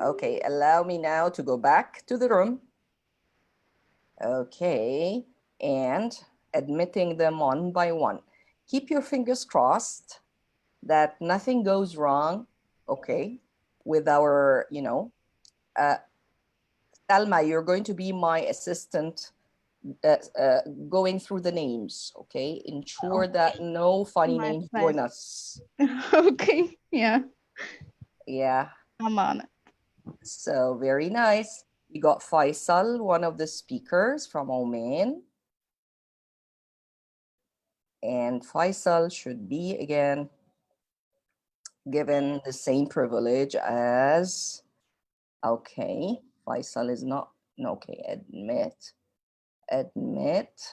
Okay, allow me now to go back to the room. Okay, and admitting them one by one. Keep your fingers crossed that nothing goes wrong, okay, with our, Salma, you're going to be my assistant uh, uh, going through the names, okay? Ensure that no funny My names join pleasure. us. Okay, yeah, Yeah, I'm on it. so very nice. We got Faisal, one of the speakers from Oman. And Faisal should be, again, given the same privilege as, okay, Faisal is not, no, okay, admit, admit.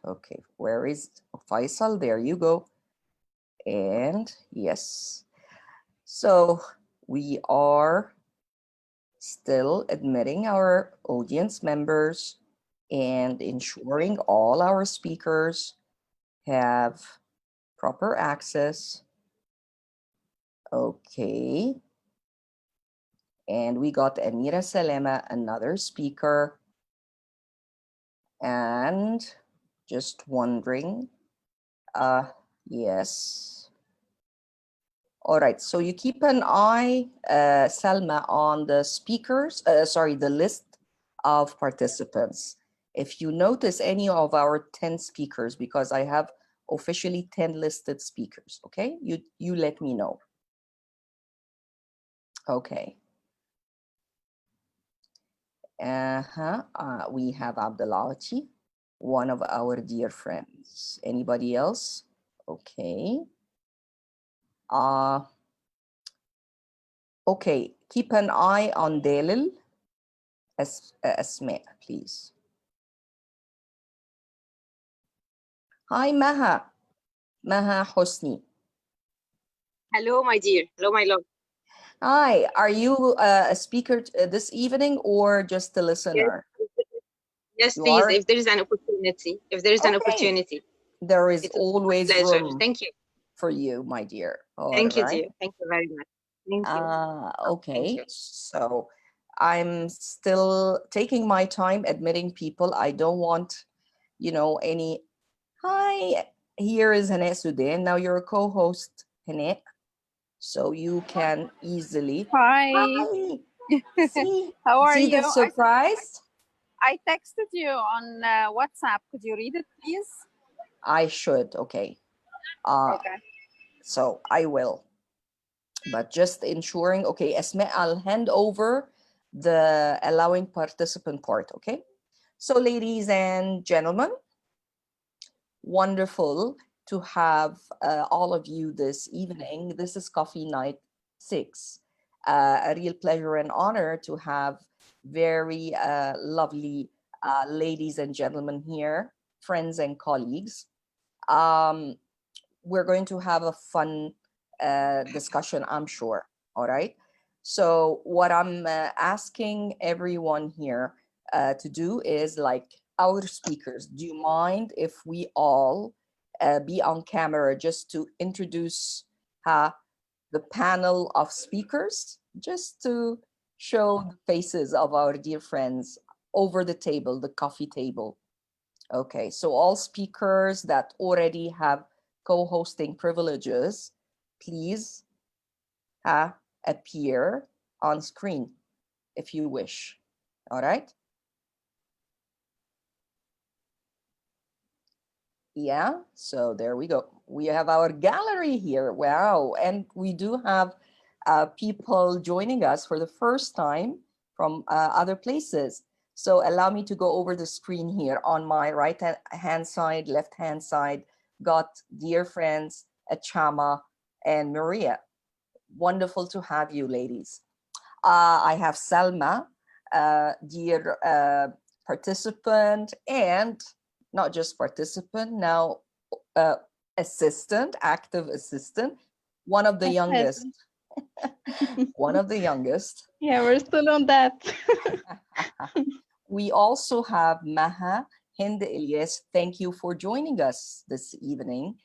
Okay, where is Faisal? There you go. And yes, so we are still admitting our audience members and ensuring all our speakers have proper access. Okay. And we got Amira Salema, another speaker. And just wondering, yes. All right, so you keep an eye, Salma, on the speakers, the list of participants. If you notice any of our 10 speakers, because I have officially 10 listed speakers, okay? You let me know. Okay. We have Abdulati, one of our dear friends. Anybody else? Okay. Okay, keep an eye on Dalil. Asma, please. Hi, Maha. Maha Hosni. Hello, my dear. Hello, my love. Hi, are you a speaker this evening or just a listener? Yes, You please. are? If there is an opportunity, Okay. There is it will be always a pleasure. room Thank you. for you, my dear. All Thank you, right. dear. Thank you very much. Thank you. Thank Okay. you. So I'm still taking my time admitting people. I don't want, any. Hi, here is Hane Sudan. Now you're a co-host, Hane. So you can easily. Hi, Hi. See, how are see you? the surprise? I texted you on WhatsApp. Could you read it, please? I should. Okay. Uh, Okay. so I will. But just ensuring, okay, Esme, I'll hand over the allowing participant part, okay? So ladies and gentlemen, wonderful to have all of you this evening. This is Coffee Night 6. A real pleasure and honor to have very lovely ladies and gentlemen here, friends and colleagues. We're going to have a fun discussion, I'm sure. All right. So, what I'm asking everyone here to do is like our speakers, do you mind if we all be on camera just to introduce the panel of speakers, just to show the faces of our dear friends over the table, the coffee table? Okay, so all speakers that already have co-hosting privileges, please appear on screen if you wish. All right. Yeah, so there we go. We have our gallery here. Wow. And we do have people joining us for the first time from other places. So allow me to go over the screen here. On my right hand side, left hand side, got dear friends Achama and Maria. Wonderful to have you, ladies. I have Salma, dear participant, and not just participant, now uh, assistant, active assistant, one of the youngest. Assistant. One of the youngest. Yeah, we're still on that. We also have Maha Hind Ilyas. Thank you for joining us this evening.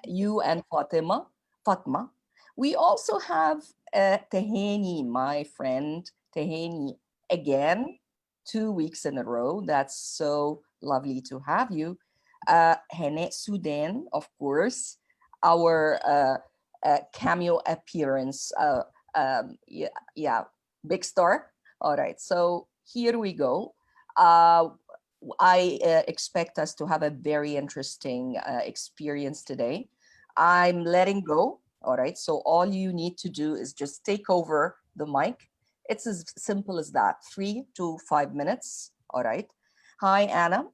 You and Fatma. We also have Teheni, my friend, Teheni, again, 2 weeks in a row. That's so lovely to have you. Hene Sudan, of course, our cameo appearance. Yeah, big star. All right, so here we go. I expect us to have a very interesting experience today. I'm letting go. All right. So all you need to do is just take over the mic. It's as simple as that. 3 to 5 minutes. All right. Hi, Anna.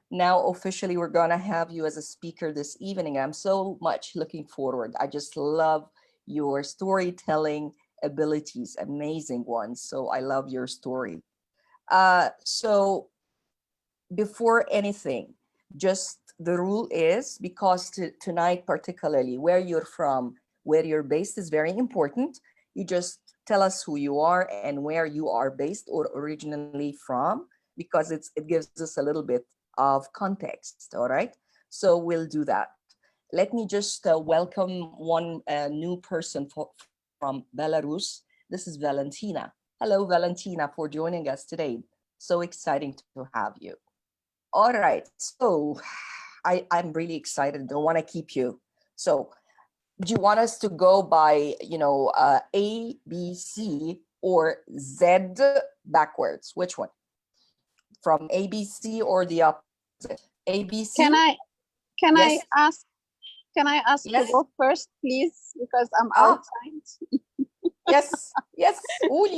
Now, officially, we're going to have you as a speaker this evening. I'm so much looking forward. I just love your storytelling abilities, amazing ones. So I love your story. So before anything, just the rule is, because tonight particularly, where you're from, where you're based is very important. You just tell us who you are and where you are based or originally from, because it gives us a little bit of context. All right, so we'll do that. Let me just welcome one new person from Belarus. This is Valentina. Hello, Valentina, for joining us today. So exciting to have you. All right, so I'm really excited. Don't want to keep you. So do you want us to go by, A, B, C, or Z backwards? Which one? From A, B, C, or the opposite? A, B, C? Can I Yes. ask to Yes. go first, please? Because I'm Ah, outside. yes. قولي.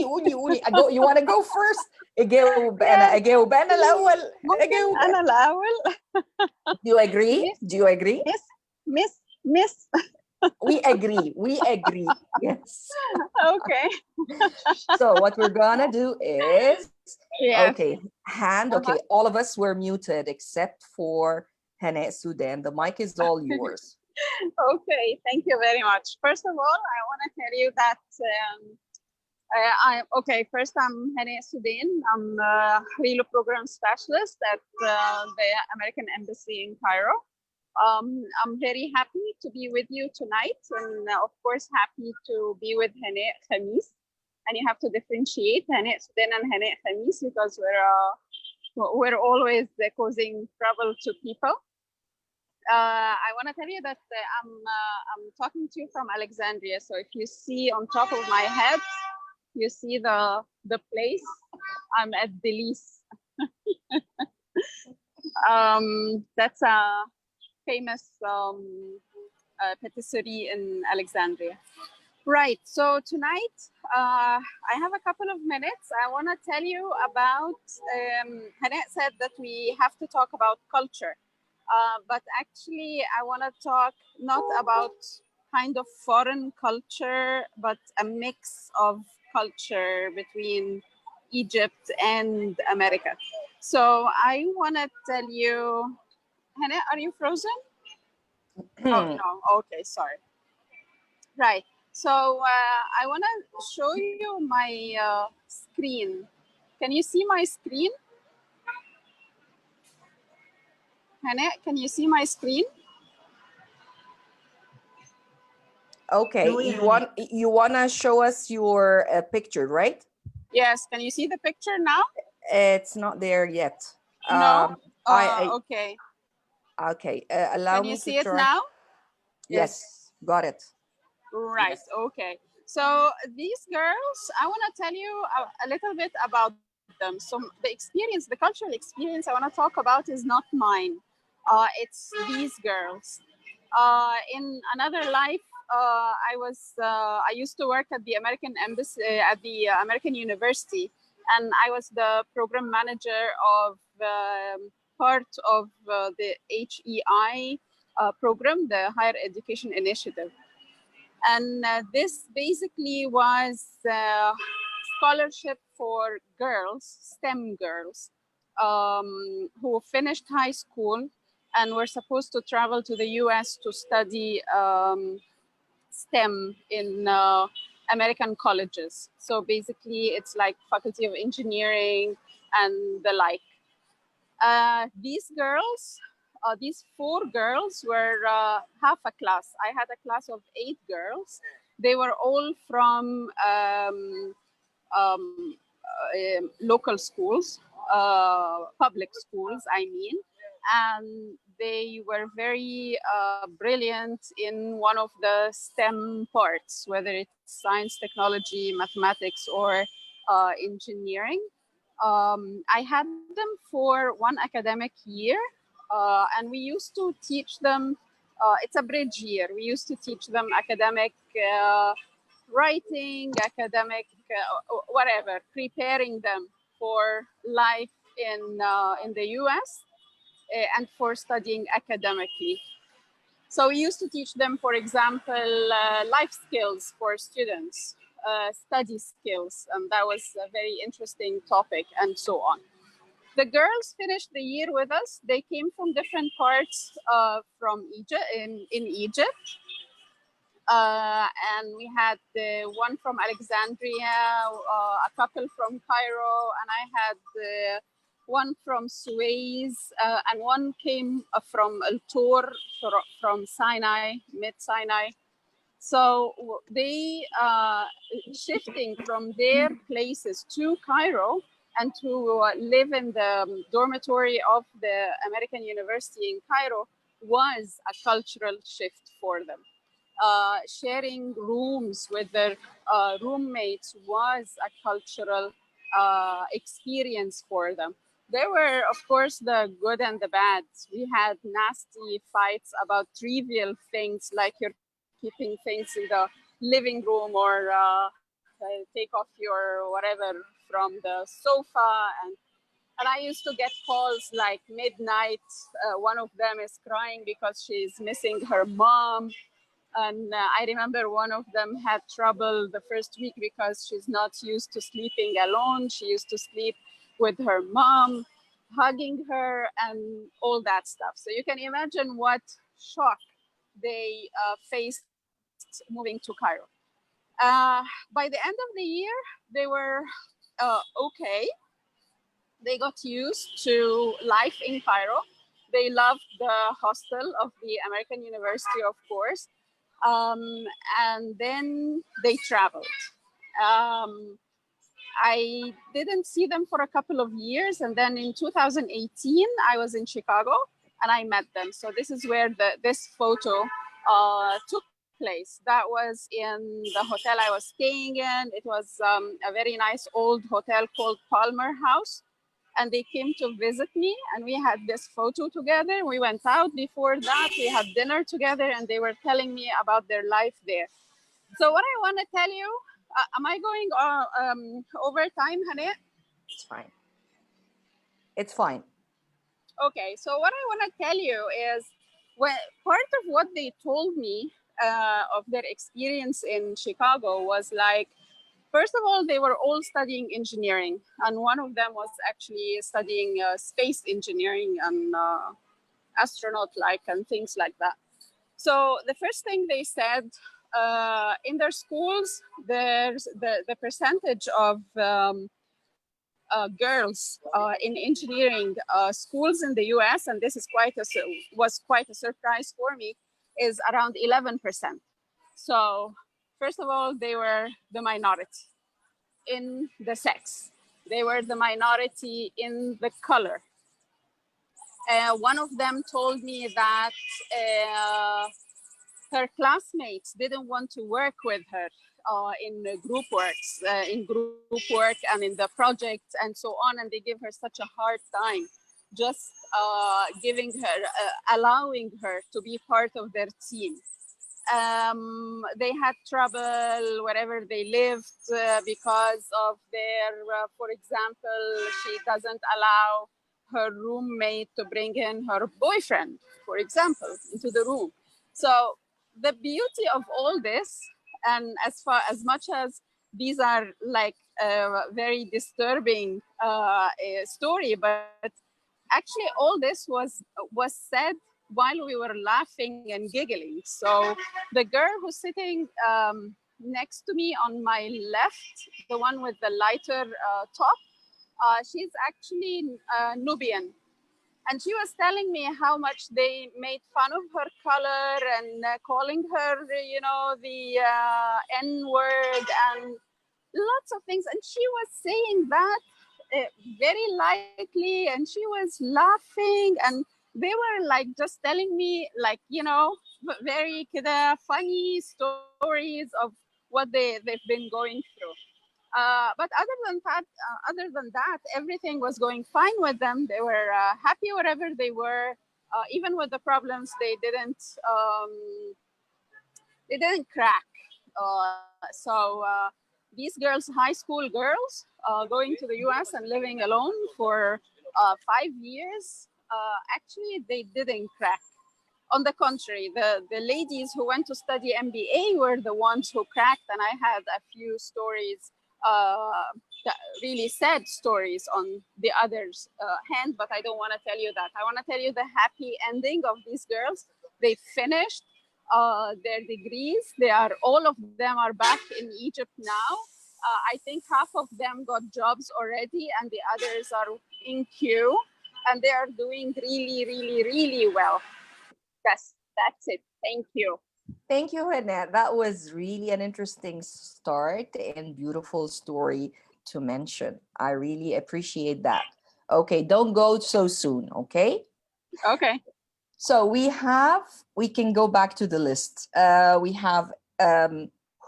You want to go first? أجاوب أنا الأول. ممكن أنا الأول. Do you agree? Do you agree? Miss. We agree. Yes. Okay. So what we're gonna do is, Yes. okay, okay, all of us were muted except for Hene Sudan. The mic is all yours. Okay, thank you very much. First of all, I want to tell you that first I'm Hene Sudan. I'm a Relo Program Specialist at the American Embassy in Cairo. I'm very happy to be with you tonight, and of course happy to be with Hene Khamis. And you have to differentiate Hene Sudan and Hene Khamis because we're always causing trouble to people. I want to tell you that I'm talking to you from Alexandria. So if you see on top of my head, you see the place. I'm at Delice. That's a famous patisserie in Alexandria. Right. So tonight, I have a couple of minutes. I want to tell you about. Hanet said that we have to talk about culture. But actually, I want to talk not about kind of foreign culture, but a mix of culture between Egypt and America. So I want to tell you, Hannah, are you frozen? Oh, no. Okay, sorry. Right. So I want to show you my screen. Can you see my screen? Hannah, can you see my screen? Okay, you want to show us your picture, right? Yes, can you see the picture now? It's not there yet. No? Okay. Okay, allow can me you to see it try. now? Yes, got it. Right, yes. Okay. So these girls, I want to tell you a little bit about them. So the experience, the cultural experience I want to talk about is not mine. It's these girls. In another life, I used to work at the American Embassy, at the American University, and I was the program manager of part of the HEI program, the Higher Education Initiative. And this basically was scholarship for girls, STEM girls, who finished high school and were supposed to travel to the US to study STEM in American colleges. So basically, it's like Faculty of Engineering and the like. These girls, these 4 girls were half a class. I had a class of 8 girls, They were all from local schools, public schools, I mean, and they were very brilliant in one of the STEM parts, whether it's science, technology, mathematics, or engineering. I had them for one academic year, and we used to teach them, it's a bridge year. We used to teach them academic writing, academic, whatever, preparing them for life in the US and for studying academically. So we used to teach them, for example, life skills for students, study skills, and that was a very interesting topic, and so on. The girls finished the year with us. They came from different parts from Egypt, in Egypt. And we had one from Alexandria, a couple from Cairo, and I had one from Suez, and one came from El Tor, from Sinai, mid-Sinai. So they shifting from their places to Cairo and to live in the dormitory of the American University in Cairo was a cultural shift for them. Sharing rooms with their roommates was a cultural experience for them. There were, of course, the good and the bad. We had nasty fights about trivial things, like you're keeping things in the living room, or take off your whatever from the sofa. And I used to get calls like midnight. One of them is crying because she's missing her mom. And I remember one of them had trouble the first week because she's not used to sleeping alone. She used to sleep with her mom, hugging her, and all that stuff. So you can imagine what shock they faced moving to Cairo. By the end of the year, they were okay. They got used to life in Cairo. They loved the hostel of the American University, of course. And then they traveled. I didn't see them for a couple of years. And then in 2018, I was in Chicago and I met them. So this is where this photo took place. That was in the hotel I was staying in. It was a very nice old hotel called Palmer House. And they came to visit me, and we had this photo together. We went out before that. We had dinner together, and they were telling me about their life there. So what I want to tell you, am I going over time, Hane? It's fine. It's fine. Okay, so what I want to tell you is, part of what they told me of their experience in Chicago was like, first of all, they were all studying engineering, and one of them was actually studying space engineering and astronaut-like and things like that. So the first thing they said, in their schools, there's the percentage of girls in engineering schools in the US, and this is was quite a surprise for me, is around 11%. So first of all, they were the minority in the sex. They were the minority in the color. One of them told me that her classmates didn't want to work with her in group work and in the projects and so on, and they give her such a hard time just allowing her to be part of their team. They had trouble wherever they lived because of their, for example, she doesn't allow her roommate to bring in her boyfriend, for example, into the room. So the beauty of all this, and as much as these are like a very disturbing story, but actually all this was said while we were laughing and giggling. So the girl who's sitting next to me on my left, the one with the lighter top, she's actually Nubian. And she was telling me how much they made fun of her color and calling her, you know, the N word and lots of things. And she was saying that very lightly, and she was laughing, and they were like just telling me, like, you know, very funny stories of what they've been going through. But other than that, everything was going fine with them. They were happy wherever they were. Even with the problems, they didn't crack. So these girls, high school girls, going to the U.S. and living alone for 5 years, actually they didn't crack. On the contrary, the ladies who went to study MBA were the ones who cracked, and I had a few stories, really sad stories on the other's hand, but I don't want to tell you that. I want to tell you the happy ending of these girls. They finished their degrees. All of them are back in Egypt now. I think half of them got jobs already, and the others are in queue, and they are doing really, really, really well. Yes, that's it. Thank you. Thank you, Hannah. That was really an interesting start and beautiful story to mention. I really appreciate that. Okay, don't go so soon, okay? Okay. So we can go back to the list. We have,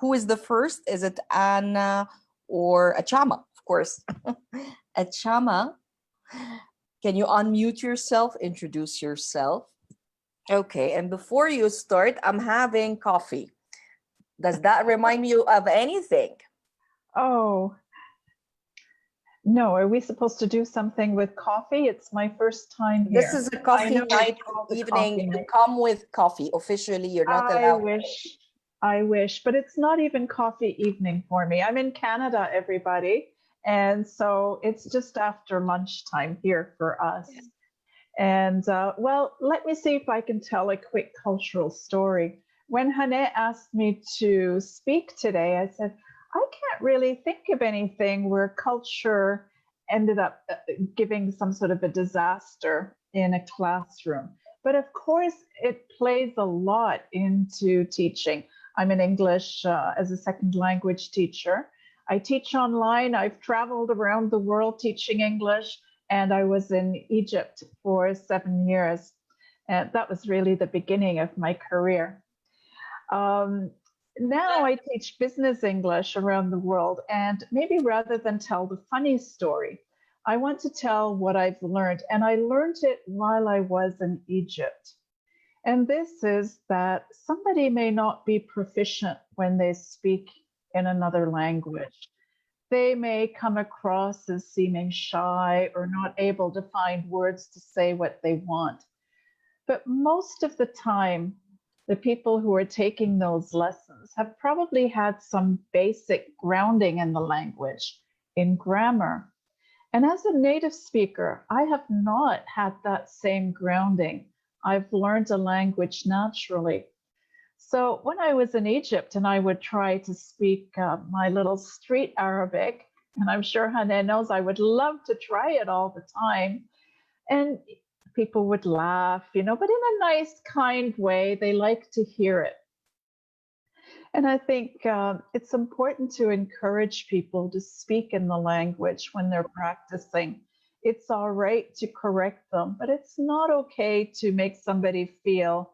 who is the first? Is it Anna or Achama? Of course. Achama, can you unmute yourself, introduce yourself? Okay, and before you start, I'm having coffee. Does that remind you of anything? Oh, no. Are we supposed to do something with coffee? It's my first time here. This is a coffee night evening. You come with coffee. Officially, you're not allowed. I wish, but it's not even coffee evening for me. I'm in Canada, everybody. And so it's just after lunchtime here for us. And well, let me see if I can tell a quick cultural story. When Hannah asked me to speak today, I said, I can't really think of anything where culture ended up giving some sort of a disaster in a classroom. But of course, it plays a lot into teaching. I'm an English as a second language teacher. I teach online. I've traveled around the world teaching English, and I was in Egypt for 7 years. And that was really the beginning of my career. Now I teach business English around the world, and maybe rather than tell the funny story, I want to tell what I've learned, and I learned it while I was in Egypt. And this is that somebody may not be proficient when they speak in another language. They may come across as seeming shy or not able to find words to say what they want. But most of the time, the people who are taking those lessons have probably had some basic grounding in the language, in grammar. And as a native speaker, I have not had that same grounding. I've learned a language naturally. So when I was in Egypt and I would try to speak my little street Arabic, and I'm sure Hannah knows I would love to try it all the time. And people would laugh, but in a nice, kind way. They like to hear it. And I think it's important to encourage people to speak in the language when they're practicing. It's all right to correct them, but it's not okay to make somebody feel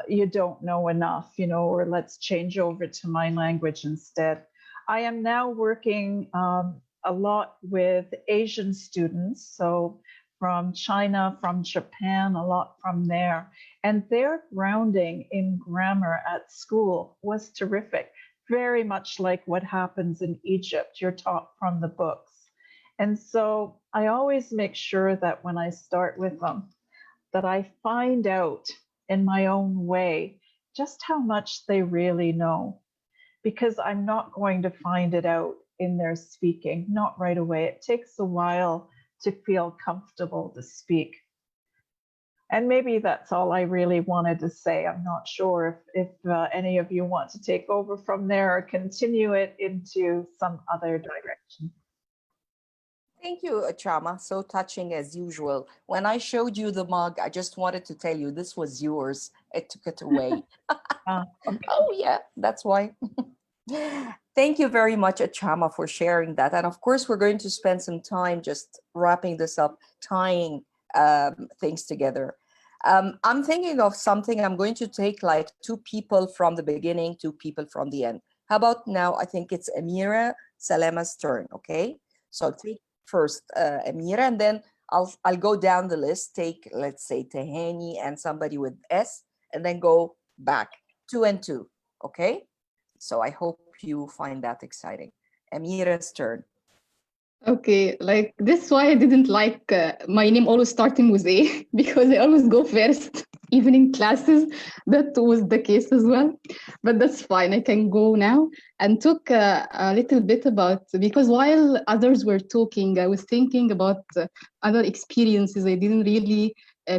you don't know enough, or let's change over to my language instead. I am now working a lot with Asian students, so from China, from Japan, a lot from there. And their grounding in grammar at school was terrific, very much like what happens in Egypt. You're taught from the books. And so I always make sure that when I start with them, that I find out in my own way just how much they really know, because I'm not going to find it out in their speaking, not right away. It takes a while to feel comfortable to speak. And maybe that's all I really wanted to say. I'm not sure if any of you want to take over from there or continue it into some other direction. Thank you, Chama. So touching as usual. When I showed you the mug, I just wanted to tell you this was yours. I took it away. Okay. Oh, yeah, that's why. Thank you very much, Achama, for sharing that. And of course, we're going to spend some time just wrapping this up, tying things together. I'm thinking of something. I'm going to take like two people from the beginning, two people from the end. How about now? I think it's Amira Salema's turn. Okay, so take first Amira, and then I'll go down the list. Take, let's say, Tehani and somebody with S, and then go back two and two. Okay. So I hope you find that exciting. Amira's turn. Okay, like this is why I didn't like my name always starting with A because I always go first, even in classes. That was the case as well, but that's fine. I can go now and talk a little bit about because while others were talking, I was thinking about other experiences I didn't really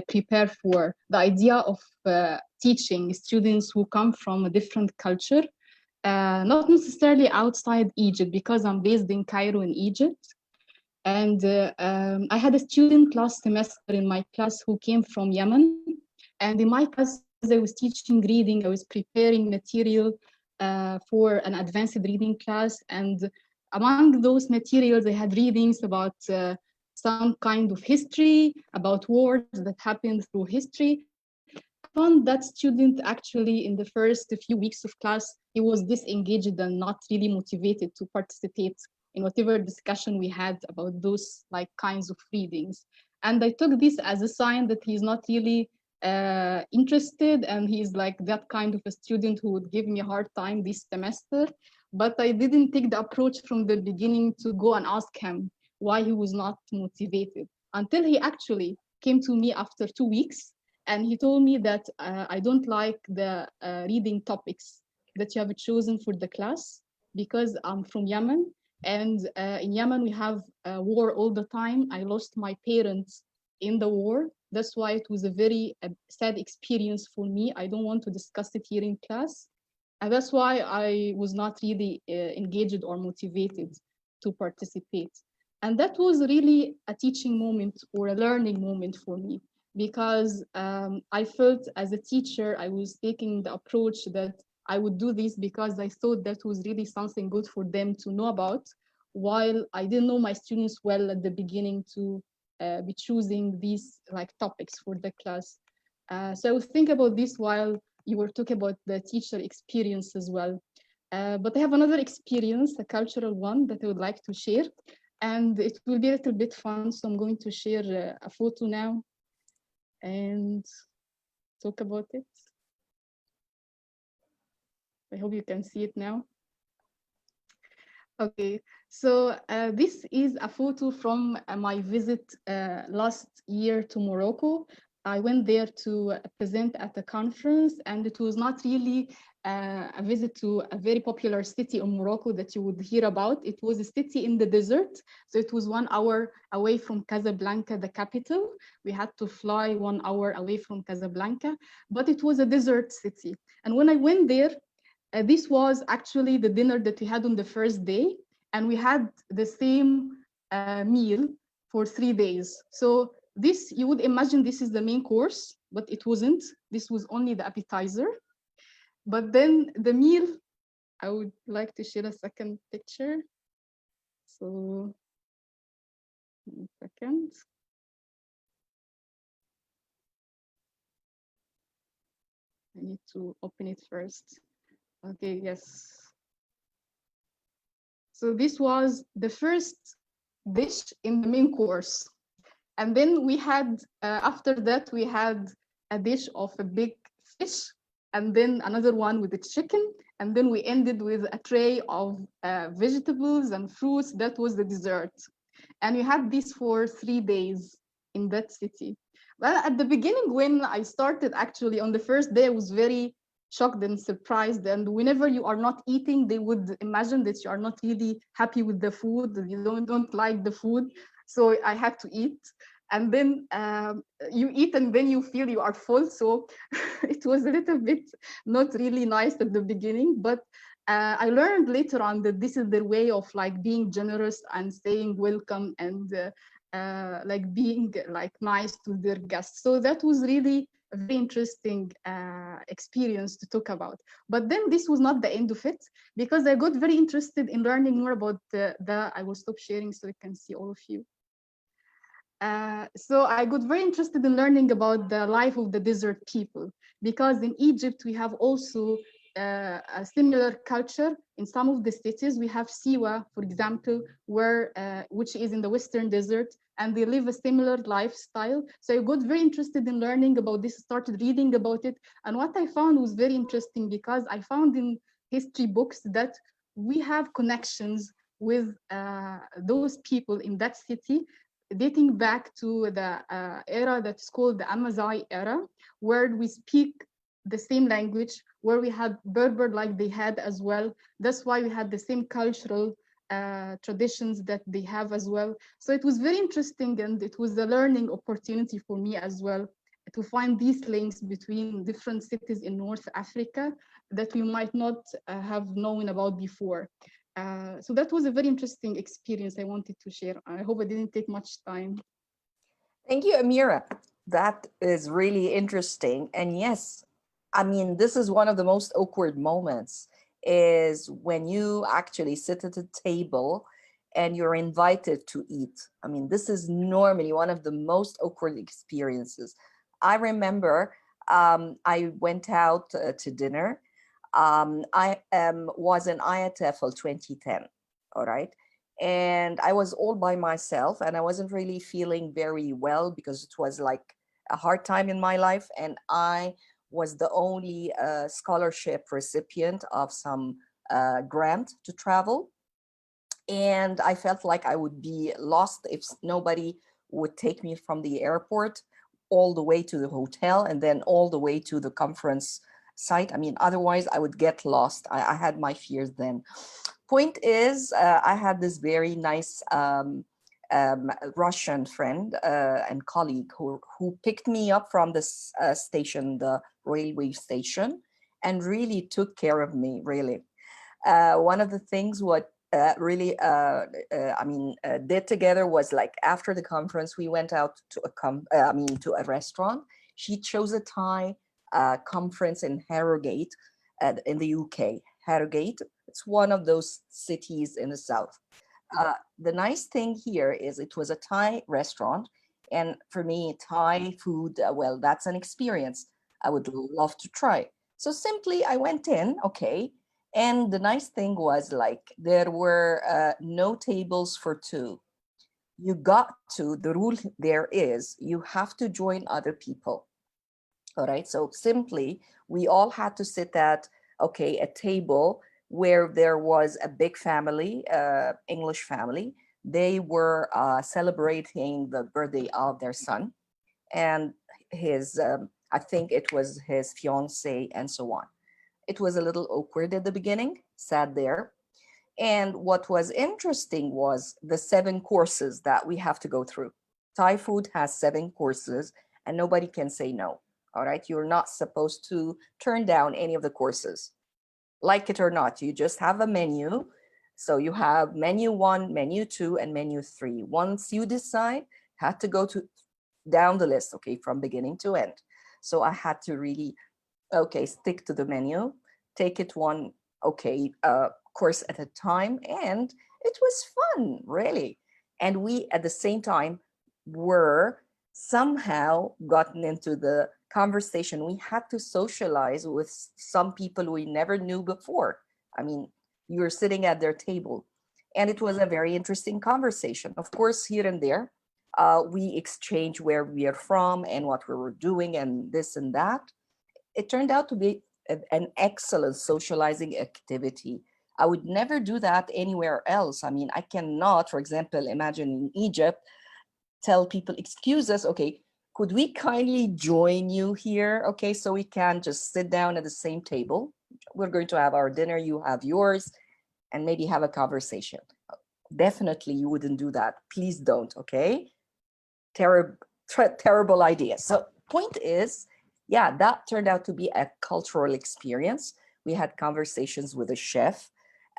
prepare for. The idea of teaching students who come from a different culture. Not necessarily outside Egypt because I'm based in Cairo in Egypt. And I had a student last semester in my class who came from Yemen. And in my class, as I was teaching reading, I was preparing material for an advanced reading class. And among those materials, I had readings about some kind of history, about wars that happened through history. I found that student actually in the first few weeks of class, he was disengaged and not really motivated to participate in whatever discussion we had about those like kinds of readings. And I took this as a sign that he's not really interested and he's like that kind of a student who would give me a hard time this semester. But I didn't take the approach from the beginning to go and ask him why he was not motivated until he actually came to me after 2 weeks and he told me that I don't like the reading topics that you have chosen for the class because I'm from Yemen. And in Yemen, we have war all the time. I lost my parents in the war. That's why it was a very sad experience for me. I don't want to discuss it here in class. And that's why I was not really engaged or motivated to participate. And that was really a teaching moment or a learning moment for me because I felt as a teacher, I was taking the approach that I would do this because I thought that was really something good for them to know about, while I didn't know my students well at the beginning to be choosing these like topics for the class. So I would think about this while you were talking about the teacher experience as well. But I have another experience, a cultural one that I would like to share. And it will be a little bit fun, so I'm going to share a photo now and talk about it. I hope you can see it now. Okay, so this is a photo from my visit last year to Morocco. I went there to present at a conference, and it was not really a visit to a very popular city in Morocco that you would hear about. It was a city in the desert, so it was 1 hour away from Casablanca, the capital. We had to fly 1 hour away from Casablanca, but it was a desert city. And when I went there, this was actually the dinner that we had on the first day, and we had the same meal for 3 days. So this, you would imagine this is the main course, but it wasn't. This was only the appetizer. But then the meal, I would like to share a second picture. So, 1 second. I need to open it first. Okay, yes. So this was the first dish in the main course. And then we had, after that, we had a dish of a big fish, and then another one with the chicken. And then we ended with a tray of vegetables and fruits. That was the dessert. And we had this for 3 days in that city. Well, at the beginning, when I started actually on the first day, I was very shocked and surprised. And whenever you are not eating, they would imagine that you are not really happy with the food, you don't like the food. So I had to eat. And then you eat and then you feel you are full. So it was a little bit not really nice at the beginning, but I learned later on that this is their way of like being generous and saying welcome and like being like nice to their guests. So that was really a very interesting experience to talk about. But then this was not the end of it, because I got very interested in learning more about I will stop sharing so I can see all of you. So I got very interested in learning about the life of the desert people, because in Egypt we have also a similar culture. In some of the cities we have Siwa, for example, which is in the Western Desert, and they live a similar lifestyle. So I got very interested in learning about this, started reading about it. And what I found was very interesting, because I found in history books that we have connections with those people in that city, dating back to the era that's called the Amazigh era, where we speak the same language, where we had Berber like they had as well. That's why we had the same cultural traditions that they have as well. So it was very interesting, and it was a learning opportunity for me as well to find these links between different cities in North Africa that we might not have known about before. So that was a very interesting experience I wanted to share. I hope I didn't take much time. Thank you, Amira. That is really interesting. And yes, I mean, this is one of the most awkward moments, is when you actually sit at a table and you're invited to eat. I mean, this is normally one of the most awkward experiences. I remember I went out to dinner. I was in NileTESOL 2010, all right? And I was all by myself, and I wasn't really feeling very well because it was like a hard time in my life. And I was the only scholarship recipient of some grant to travel. And I felt like I would be lost if nobody would take me from the airport all the way to the hotel and then all the way to the conference site. I mean, otherwise I would get lost. I had my fears then. Point is, I had this very nice Russian friend and colleague who picked me up from this station, the railway station, and really took care of me, really. One of the things what really did together was, like, after the conference we went out to to a restaurant. She chose a Thai conference in Harrogate in the UK. Harrogate, it's one of those cities in the south. The nice thing here is it was a Thai restaurant, and for me, Thai food, well, that's an experience I would love to try. So simply I went in, okay, and the nice thing was, like, there were no tables for two. You got to, the rule there is you have to join other people. All right, so simply we all had to sit at, okay, a table where there was a big family, English family. They were celebrating the birthday of their son and his, I think it was his fiance and so on. It was a little awkward at the beginning, sat there. And what was interesting was the 7 courses that we have to go through. Thai food has 7 courses and nobody can say no. All right, you're not supposed to turn down any of the courses. Like it or not, you just have a menu. So you have menu 1, menu 2, and menu 3. Once you decide, had to go to down the list, okay, from beginning to end. So I had to really, okay, stick to the menu, take it one, okay, course at a time, and it was fun, really. And we, at the same time, were somehow gotten into the conversation. We had to socialize with some people we never knew before. I mean, you were sitting at their table, and it was a very interesting conversation. Of course, here and there, we exchanged where we are from and what we were doing and this and that. It turned out to be an excellent socializing activity. I would never do that anywhere else. I mean, I cannot, for example, imagine in Egypt, tell people, excuse us, okay, could we kindly join you here? Okay, so we can just sit down at the same table. We're going to have our dinner, you have yours, and maybe have a conversation. Definitely you wouldn't do that. Please don't, okay? Terrible idea. So point is, yeah, that turned out to be a cultural experience. we had conversations with the chef.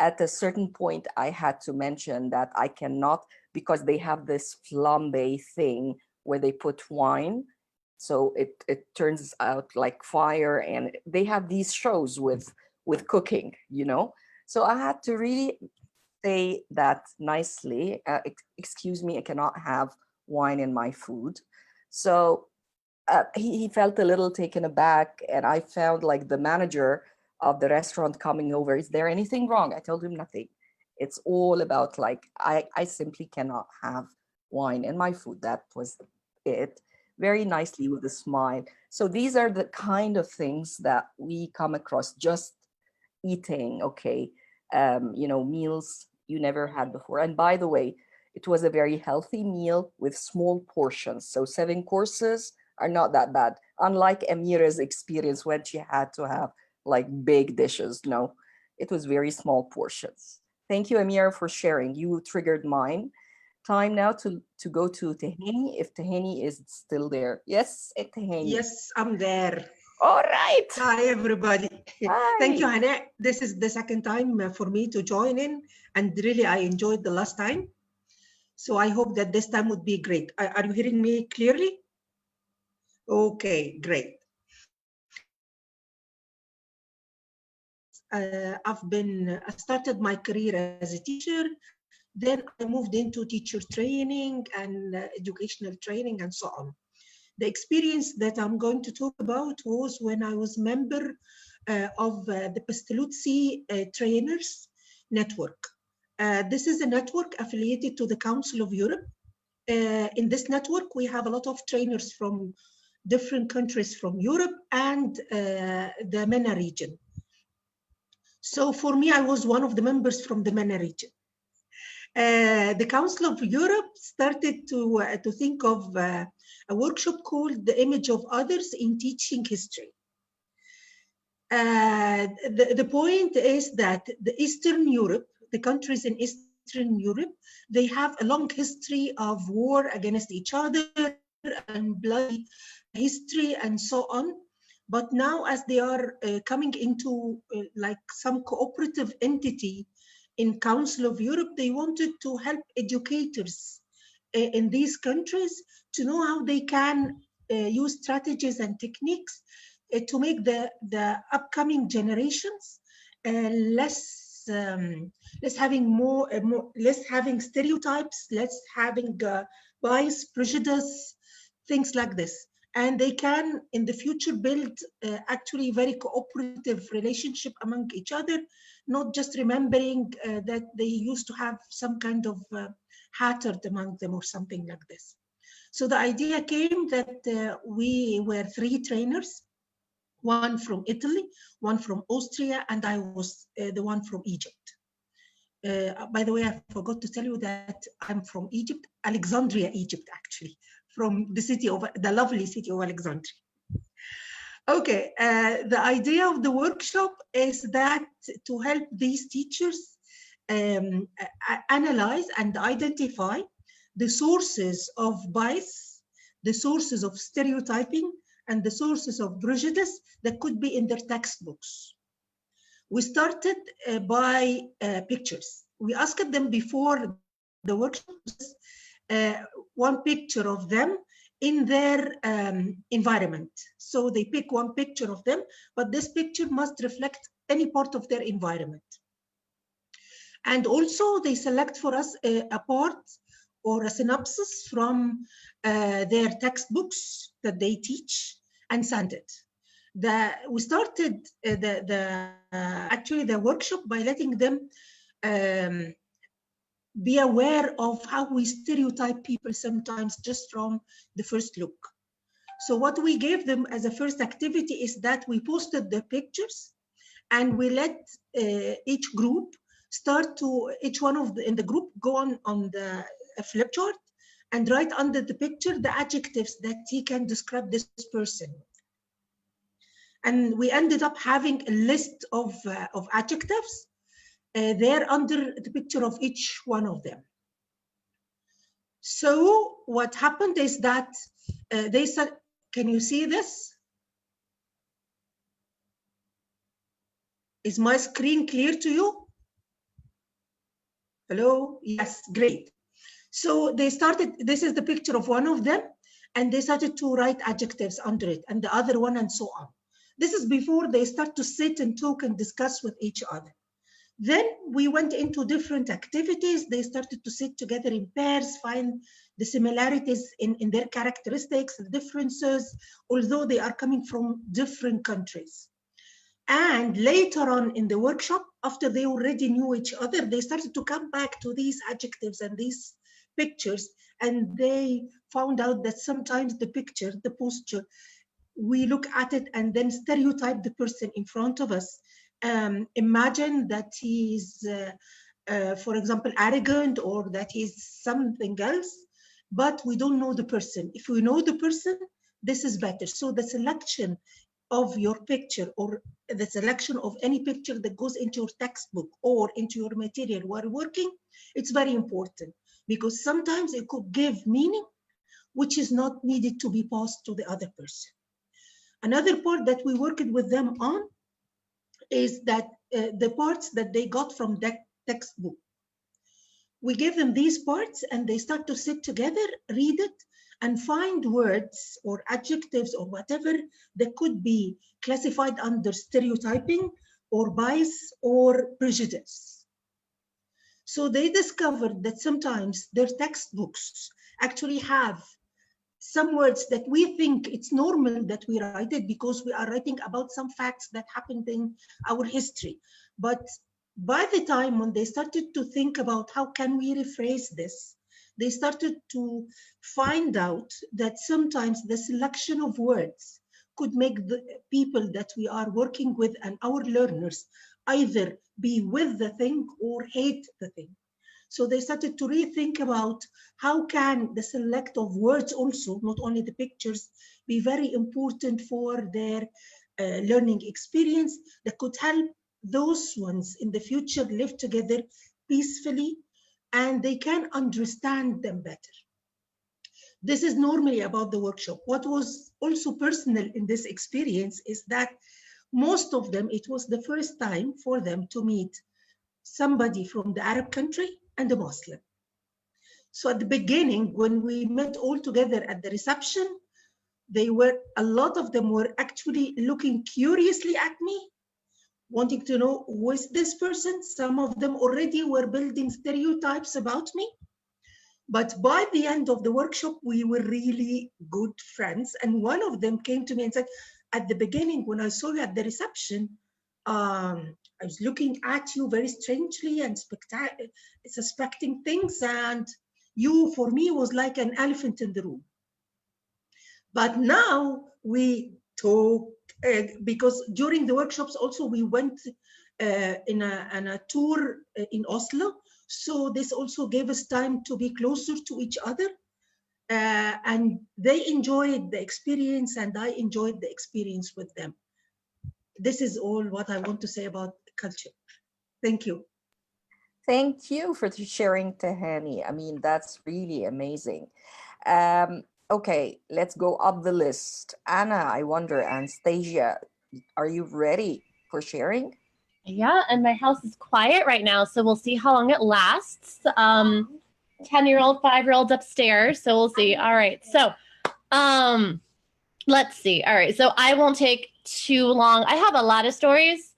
At a certain point, I had to mention that I cannot, because they have this flambe thing where they put wine. So it turns out like fire, and they have these shows with cooking, you know. So I had to really say that nicely. Excuse me, I cannot have wine in my food. So he felt a little taken aback, and I found like the manager of the restaurant coming over. Is there anything wrong? I told him nothing. It's all about like I simply cannot have wine in my food. That was it. Very nicely with a smile. So these are the kind of things that we come across just eating, okay, meals you never had before. And by the way, it was a very healthy meal with small portions. So 7 courses are not that bad. Unlike Amira's experience when she had to have like big dishes. No, it was very small portions. Thank you, Amira, for sharing. You triggered mine. Time now to go to Tehani, if Tehani is still there. Yes, Tehani. Yes, I'm there. All right. Hi, everybody. Hi. Thank you, Hannah. This is the second time for me to join in, and really I enjoyed the last time. So I hope that this time would be great. Are you hearing me clearly? Okay, great. I started my career as a teacher. Then I moved into teacher training and educational training and so on. The experience that I'm going to talk about was when I was member of the Pestalozzi Trainers Network. This is a network affiliated to the Council of Europe. In this network, we have a lot of trainers from different countries from Europe and the MENA region. So for me, I was one of the members from the MENA region. The Council of Europe started to think of a workshop called The Image of Others in Teaching History. The point is that the Eastern Europe, the countries in Eastern Europe, they have a long history of war against each other and bloody history and so on. But now as they are coming into like some cooperative entity in Council of Europe, they wanted to help educators in these countries to know how they can use strategies and techniques to make the upcoming generations less having stereotypes, less having bias, prejudice, things like this. And they can in the future build actually very cooperative relationship among each other, not just remembering that they used to have some kind of hatred among them or something like this. So the idea came that we were 3 trainers, one from Italy, one from Austria, and I was the one from Egypt. By the way, I forgot to tell you that I'm from Egypt, Alexandria, Egypt, actually, from the lovely city of Alexandria. Okay, the idea of the workshop is that to help these teachers analyze and identify the sources of bias, the sources of stereotyping, and the sources of prejudice that could be in their textbooks. We started by pictures. We asked them before the workshop one picture of them in their environment. So they pick one picture of them, but this picture must reflect any part of their environment. And also they select for us a part or a synopsis from their textbooks that they teach and send it. We started actually the workshop by letting them be aware of how we stereotype people sometimes just from the first look. So what we gave them as a first activity is that we posted the pictures and we let each group each one in the group go on the flip chart and write under the picture the adjectives that he can describe this person. And we ended up having a list of adjectives there under the picture of each one of them. So what happened is that they said, can you see this? Is my screen clear to you? Hello? Yes, great. So they started, this is the picture of one of them, and they started to write adjectives under it, and the other one, and so on. This is before they start to sit and talk and discuss with each other. Then we went into different activities. They started to sit together in pairs, find the similarities in their characteristics, the differences, although they are coming from different countries. And later on in the workshop, after they already knew each other, they started to come back to these adjectives and these pictures, and they found out that sometimes the picture, the posture, we look at it and then stereotype the person in front of us. Imagine that he's, for example, arrogant, or that he's something else, but we don't know the person. If we know the person, this is better. So the selection of your picture, or the selection of any picture that goes into your textbook or into your material while working, it's very important, because sometimes it could give meaning which is not needed to be passed to the other person. Another part that we worked with them on is that the parts that they got from that textbook. We give them these parts and they start to sit together, read it, and find words or adjectives or whatever that could be classified under stereotyping or bias or prejudice. So they discovered that sometimes their textbooks actually have some words that we think it's normal that we write it because we are writing about some facts that happened in our history. But by the time when they started to think about how can we rephrase this, they started to find out that sometimes the selection of words could make the people that we are working with and our learners either be with the thing or hate the thing. So they started to rethink about how can the select of words also, not only the pictures, be very important for their learning experience that could help those ones in the future live together peacefully and they can understand them better. This is normally about the workshop. What was also personal in this experience is that most of them, it was the first time for them to meet somebody from the Arab country and a Muslim. So at the beginning, when we met all together at the reception, a lot of them were actually looking curiously at me, wanting to know who is this person. Some of them already were building stereotypes about me. But by the end of the workshop, we were really good friends. And one of them came to me and said, at the beginning, when I saw you at the reception, I was looking at you very strangely and suspecting things, and you, for me, was like an elephant in the room. But now we talk, because during the workshops also we went in a tour in Oslo, so this also gave us time to be closer to each other, and they enjoyed the experience and I enjoyed the experience with them. This is all what I want to say about culture. Thank you. Thank you for sharing, Tahani. I mean, that's really amazing. Okay, let's go up the list. Anna, I wonder, Anastasia, are you ready for sharing? Yeah, and my house is quiet right now, so we'll see how long it lasts. 10-year-old, 5-year-olds upstairs, so we'll see. All right, so let's see. All right, so I won't take too long. I have a lot of stories.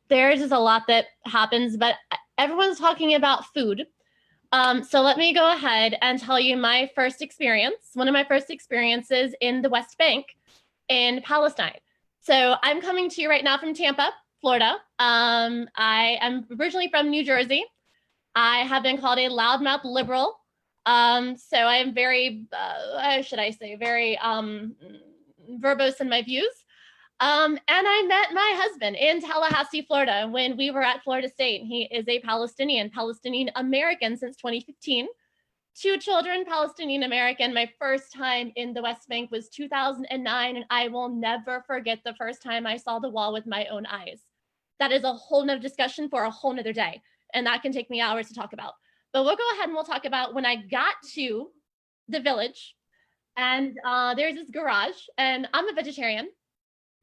There's just a lot that happens, but everyone's talking about food. So let me go ahead and tell you my first experience, one of my first experiences in the West Bank in Palestine. So I'm coming to you right now from Tampa, Florida. I am originally from New Jersey. I have been called a loudmouth liberal. So I am very, should I say, very verbose in my views. And I met my husband in Tallahassee, Florida, when we were at Florida State. He is a Palestinian American since 2015. 2 children, Palestinian American. My first time in the West Bank was 2009, and I will never forget the first time I saw the wall with my own eyes. That is a whole nother discussion for a whole nother day, and that can take me hours to talk about. But we'll go ahead and we'll talk about when I got to the village, and there's this garage, and I'm a vegetarian.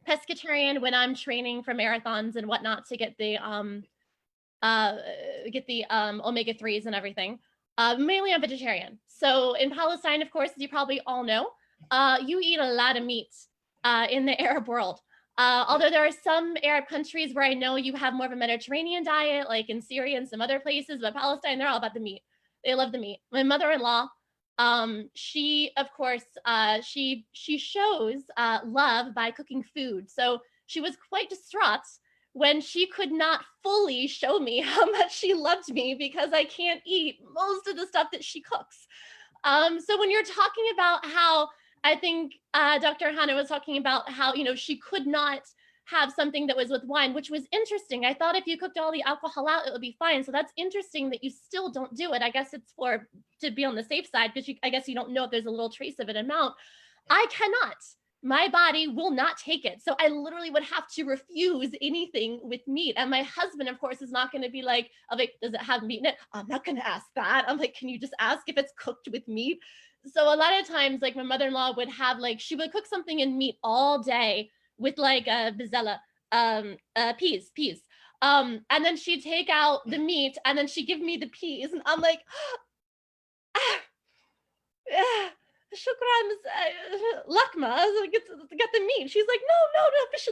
pescatarian when I'm training for marathons and whatnot to get the omega-3s and everything. Mainly I'm vegetarian. So in Palestine, of course, as you probably all know, you eat a lot of meat in the Arab world. Although there are some Arab countries where I know you have more of a Mediterranean diet, like in Syria and some other places, but Palestine, they're all about the meat. They love the meat. My mother-in-law, she, of course, she shows love by cooking food. So she was quite distraught when she could not fully show me how much she loved me because I can't eat most of the stuff that she cooks. So when you're talking about how, I think Dr. Hannah was talking about how, you know, she could not have something that was with wine, which was interesting. I thought if you cooked all the alcohol out, it would be fine. So that's interesting that you still don't do it. I guess it's for to be on the safe side because I guess you don't know if there's a little trace of an amount. I cannot. My body will not take it. So I literally would have to refuse anything with meat. And my husband, of course, is not going to be like, I'm like, does it have meat in it? I'm not going to ask that. I'm like, can you just ask if it's cooked with meat? So a lot of times, like my mother-in-law would have like, she would cook something in meat all day with like a bizella, peas. And then she'd take out the meat and then she'd give me the peas. And I'm like, shukran, lakma. I was like, get the meat. She's like, no, fish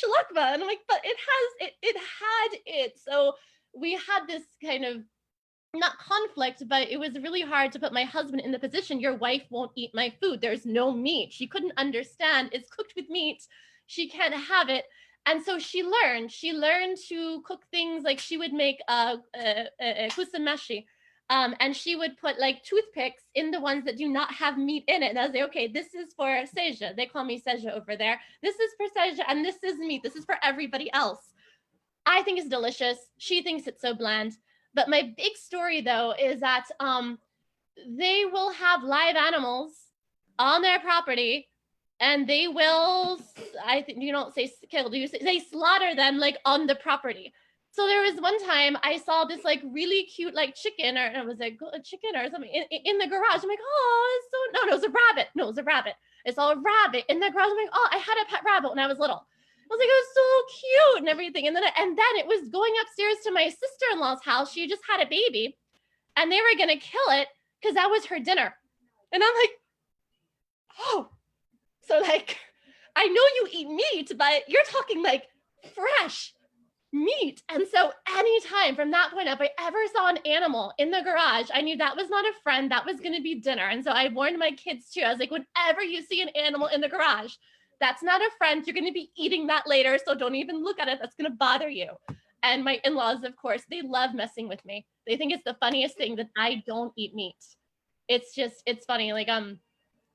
lakma. And I'm like, but it had it. So we had this kind of not conflict, but it was really hard to put my husband in the position, your wife won't eat my food. There's no meat. She couldn't understand. It's cooked with meat. She can't have it. And so she learned to cook things like she would make kusamashi. And she would put like toothpicks in the ones that do not have meat in it. And I was like, okay, this is for Seja. They call me Seja over there. This is for Seja, and this is meat. This is for everybody else. I think it's delicious. She thinks it's so bland. But my big story, though, is that they will have live animals on their property, and they will, I think you don't say kill, do you say, they slaughter them like on the property. So there was one time I saw this like really cute like chicken, or it was a chicken or something in the garage. I'm like, oh, it's so, no, it was a rabbit. No, it was a rabbit. I saw a rabbit in the garage. I'm like, oh, I had a pet rabbit when I was little. I was like, it was so cute and everything. And then it was going upstairs to my sister-in-law's house. She just had a baby and they were going to kill it because that was her dinner. And I'm like, oh, so like, I know you eat meat, but you're talking like fresh meat. And so anytime from that point up, I ever saw an animal in the garage, I knew that was not a friend, that was going to be dinner. And so I warned my kids too. I was like, whenever you see an animal in the garage, that's not a friend. You're going to be eating that later. So don't even look at it. That's going to bother you. And my in-laws, of course, they love messing with me. They think it's the funniest thing that I don't eat meat. It's funny. Like,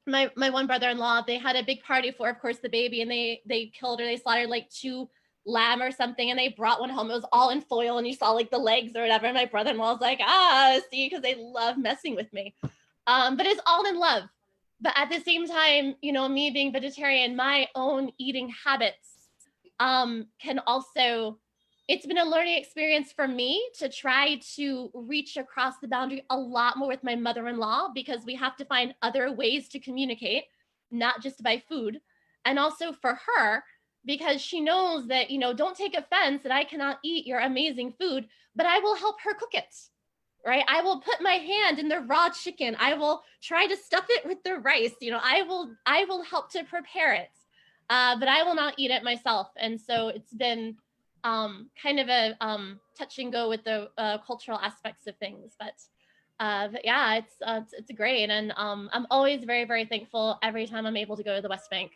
my one brother-in-law, they had a big party for, of course, the baby, and they slaughtered like 2 lamb or something, and they brought one home. It was all in foil, and you saw like the legs or whatever. And my brother-in-law was like, see, because they love messing with me. But it's all in love. But at the same time, you know, me being vegetarian, my own eating habits can also, it's been a learning experience for me to try to reach across the boundary a lot more with my mother-in-law, because we have to find other ways to communicate, not just by food. And also for her, because she knows that, you know, don't take offense that I cannot eat your amazing food, but I will help her cook it. Right? I will put my hand in the raw chicken. I will try to stuff it with the rice. You know, I will help to prepare it, but I will not eat it myself. And so it's been kind of a touch and go with the cultural aspects of things. But yeah, it's great. And I'm always very, very thankful every time I'm able to go to the West Bank.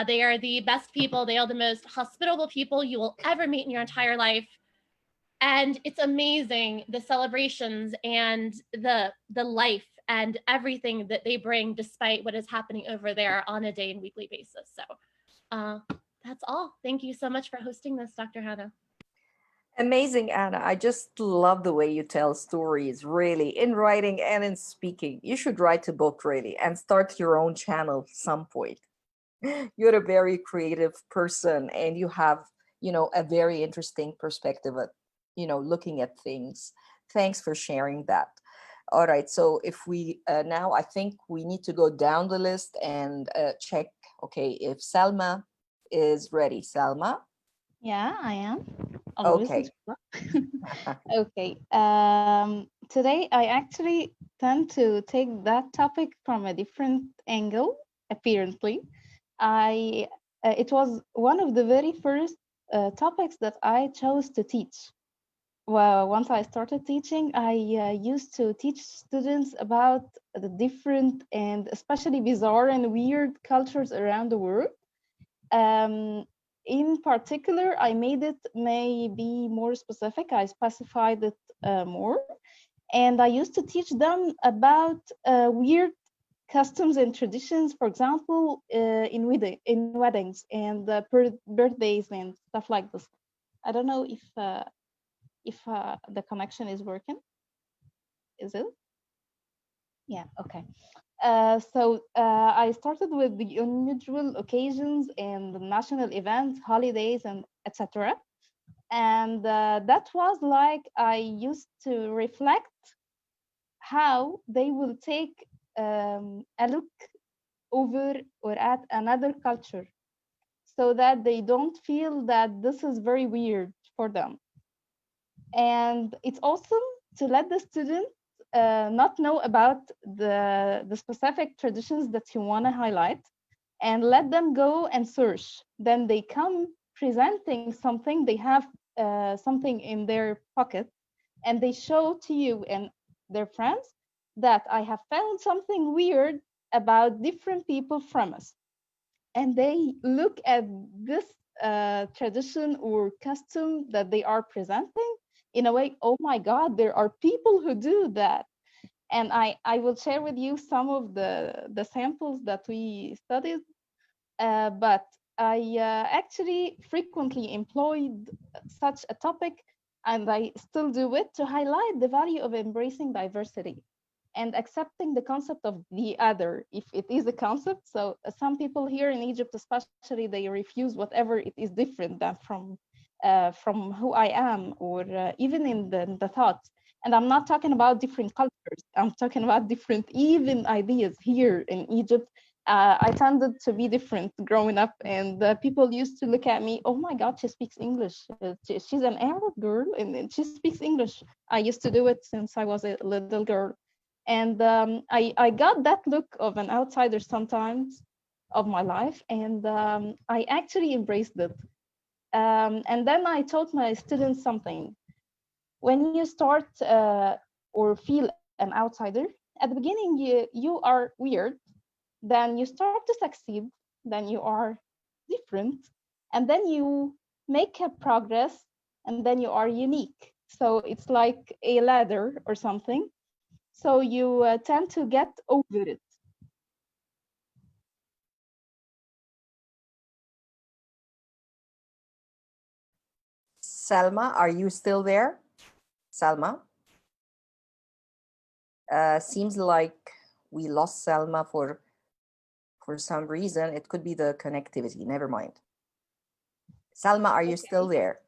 They are the best people. They are the most hospitable people you will ever meet in your entire life. And it's amazing, the celebrations and the life and everything that they bring despite what is happening over there on a day and weekly basis. So that's all. Thank you so much for hosting this, Dr. Hannah. Amazing, Anna. I just love the way you tell stories, really, in writing and in speaking. You should write a book, really, and start your own channel at some point. You're a very creative person, and you have, you know, a very interesting perspective at, you know, looking at things. Thanks for sharing that. All right, so if we now, I think we need to go down the list and check, okay, if Salma is ready. Salma? Yeah, I am. Always. Okay. Okay. Today I actually tend to take that topic from a different angle, apparently. It was one of the very first topics that I chose to teach. Well, once I started teaching, I used to teach students about the different and especially bizarre and weird cultures around the world. Um, in particular, I made it maybe more specific. I specified it more. And I used to teach them about weird customs and traditions, for example, in weddings and birthdays and stuff like this. I don't know if the connection is working. Is it? Yeah. Okay. I started with the unusual occasions and the national events, holidays, and etc. And that was like I used to reflect how they will take a look over or at another culture so that they don't feel that this is very weird for them. And it's awesome to let the student not know about the specific traditions that you want to highlight and let them go and search. Then they come presenting something, they have something in their pocket, and they show to you and their friends that I have found something weird about different people from us. And they look at this tradition or custom that they are presenting in a way, oh my God, there are people who do that. And I will share with you some of the samples that we studied, but I actually frequently employed such a topic, and I still do it to highlight the value of embracing diversity and accepting the concept of the other, if it is a concept. So some people here in Egypt, especially, they refuse whatever it is different than from who I am, or even in the thoughts. And I'm not talking about different cultures. I'm talking about different even ideas here in Egypt. I tended to be different growing up, and people used to look at me, oh my God, she speaks English. She's an Arab girl, and she speaks English. I used to do it since I was a little girl. And I got that look of an outsider sometimes of my life, and I actually embraced it. And then I taught my students something. When you start or feel an outsider, at the beginning you are weird, then you start to succeed, then you are different, and then you make a progress, and then you are unique. So it's like a ladder or something. So you tend to get over it. Salma, are you still there? Salma? Seems like we lost Salma for some reason. It could be the connectivity. Never mind. Salma, are you still there?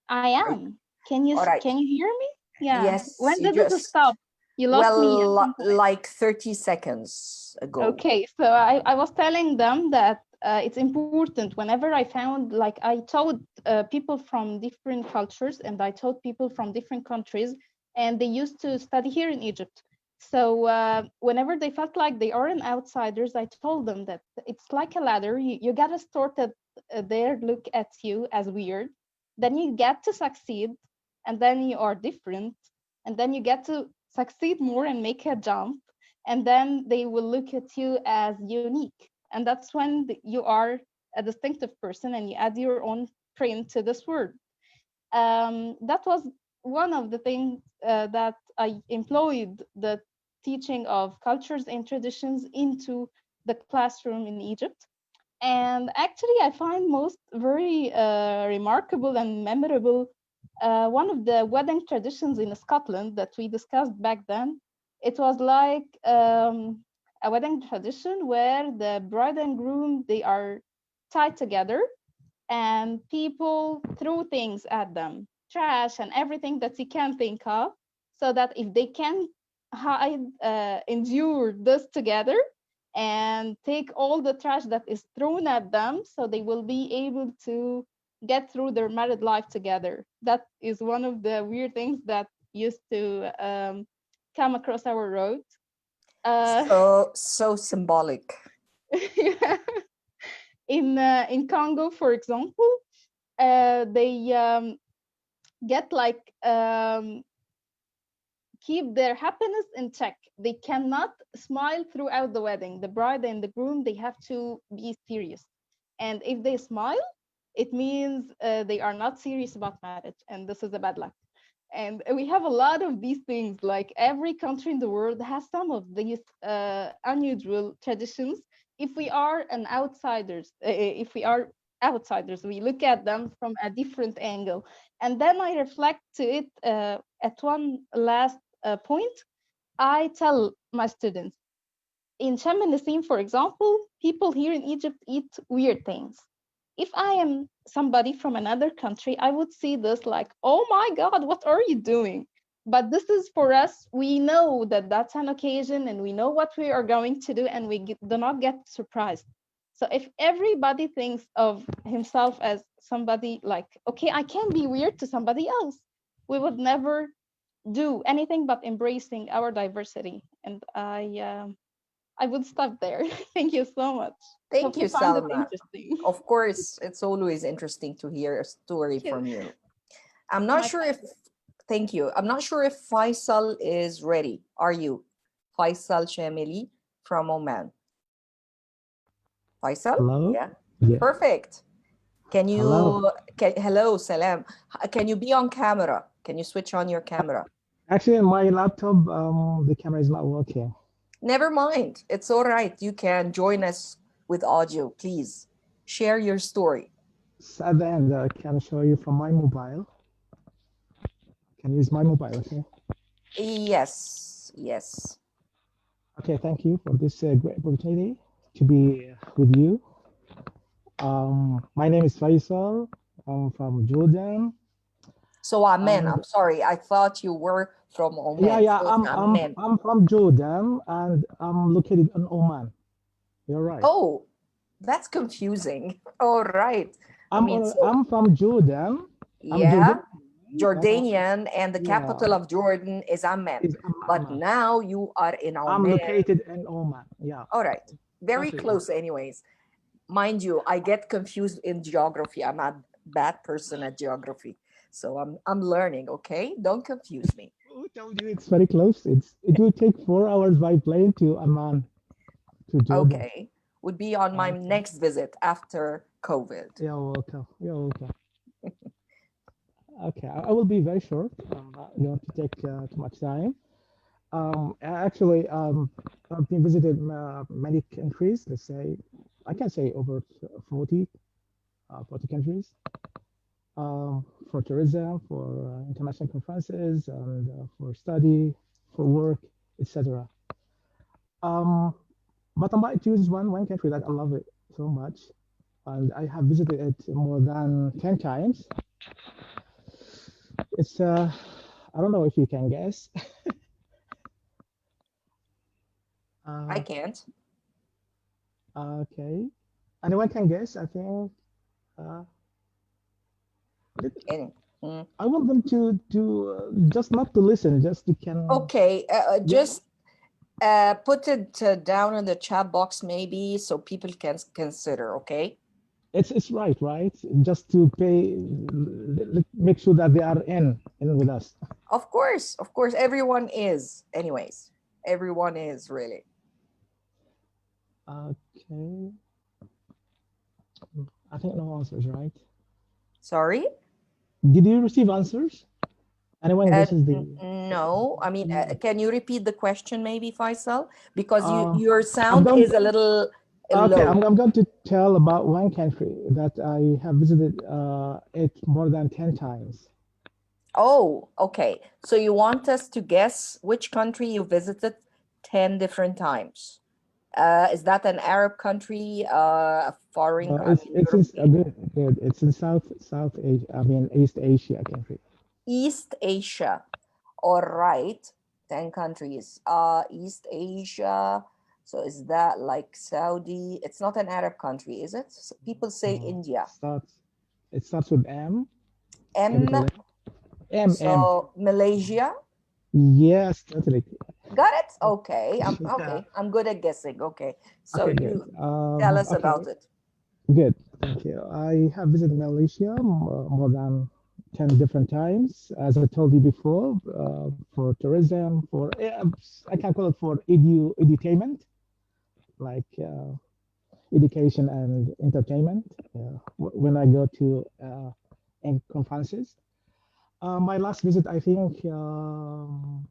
I am. All right. Can you hear me? Yeah. Yes. When You did it just stop? You lost me at well, some point. like 30 seconds ago. Okay, so I was telling them that it's important. Whenever I found, like, I taught people from different cultures, and I taught people from different countries, and they used to study here in Egypt. So whenever they felt like they aren't outsiders, I told them that it's like a ladder. You gotta start at their look at you as weird, then you get to succeed, and then you are different, and then you get to succeed more and make a jump, and then they will look at you as unique. And that's when you are a distinctive person and you add your own print to this word. That was one of the things that I employed the teaching of cultures and traditions into the classroom in Egypt. And actually, I find most very remarkable and memorable one of the wedding traditions in Scotland that we discussed back then. It was like a wedding tradition where the bride and groom, they are tied together, and people throw things at them, trash and everything that you can think of, so that if they can endure this together, and take all the trash that is thrown at them so they will be able to get through their married life together. That is one of the weird things that used to come across our road. So symbolic. Yeah. In Congo, for example, they get like keep their happiness in check. They cannot smile throughout the wedding. The bride and the groom, they have to be serious. And if they smile, it means they are not serious about marriage. And this is a bad luck. And we have a lot of these things. Like every country in the world has some of these unusual traditions. If we are if we are outsiders, we look at them from a different angle. And then I reflect to it at one last point. I tell my students in Shem and Nassim, for example, people here in Egypt eat weird things. If I am somebody from another country, I would see this like, oh my God, what are you doing? But this is for us, we know that that's an occasion and we know what we are going to do and do not get surprised. So if everybody thinks of himself as somebody like, okay, I can be weird to somebody else, we would never do anything but embracing our diversity. And I would stop there. Thank you so much. Thank Hope you, found it Salma. interesting. Of course, it's always interesting to hear a story Thank you. from you. I'm not My sure if, thank you. I'm not sure if Faisal is ready. Are you? Faisal Shamili from Oman. Faisal? Hello? Yeah. Yeah. Perfect. Can Hello. you, hello, Salam. Can you be on camera? Can you switch on your camera? Actually, my laptop, the camera is not working. Never mind. It's all right. You can join us with audio, please. Share your story. So at the end, I can show you from my mobile. Can use my mobile, okay? Yes, yes. Okay, thank you for this great opportunity to be with you. My name is Faisal. I'm from Jordan. So Amen, I'm sorry. I thought you were from Oman. Yeah, So it's Amen. I'm from Jordan and I'm located in Oman. You're right. Oh, that's confusing. All right. I'm from Jordan. Yeah, I'm Jordanian, and the yeah, capital of Jordan is Amman. is But Amman. now you are in I'm Oman. located in Oman. Yeah. All right. Very Okay. close, anyways. Mind you, I get confused in geography. I'm a bad person at geography. So I'm learning, okay? Don't confuse me. Who told you it's very close? It will take 4 hours by plane to Amman, to Jordan. Okay. Would be on my next visit after COVID. You're welcome. You're welcome. Okay, I will be very short. I'm not going to take too much time. Actually, I've been visited many countries. Let's say, I can say over 40 countries. For tourism, for international conferences, and for study, for work, etc. But I might choose one country that I love it so much, and I have visited it more than 10 times. It's I don't know if you can guess. I can't. Okay, anyone can guess? I think. I want them to just not to listen, just to can. Okay, just put it down in the chat box maybe so people can consider, okay? It's right? Just to make sure that they are in with us. Of course, everyone is. Anyways, everyone is really. Okay. I think no answers, right? Sorry? Did you receive answers? Anyone guesses the? No, I mean, can you repeat the question maybe, Faisal? Because your I'm sound going, is a little okay, low. I'm going to tell about one country that I have visited it more than 10 times. Oh, okay. So you want us to guess which country you visited 10 different times? Is that an Arab country, a foreign? No, it's good. It's in South Asia. I mean East Asia country. East Asia. All right, 10 countries. East Asia. So is that like Saudi? It's not an Arab country, is it? People say India. It starts with M, M. capital M. So Malaysia. Yes, totally. Got it? Okay. I'm Yeah. okay. I'm good at guessing. Okay. So Okay, you good. tell us Okay, about it. good. Thank you. I have visited Malaysia more than 10 different times, as I told you before, for tourism, for I can call it for edutainment, like education and entertainment. When I go to in conferences. My last visit, I think 2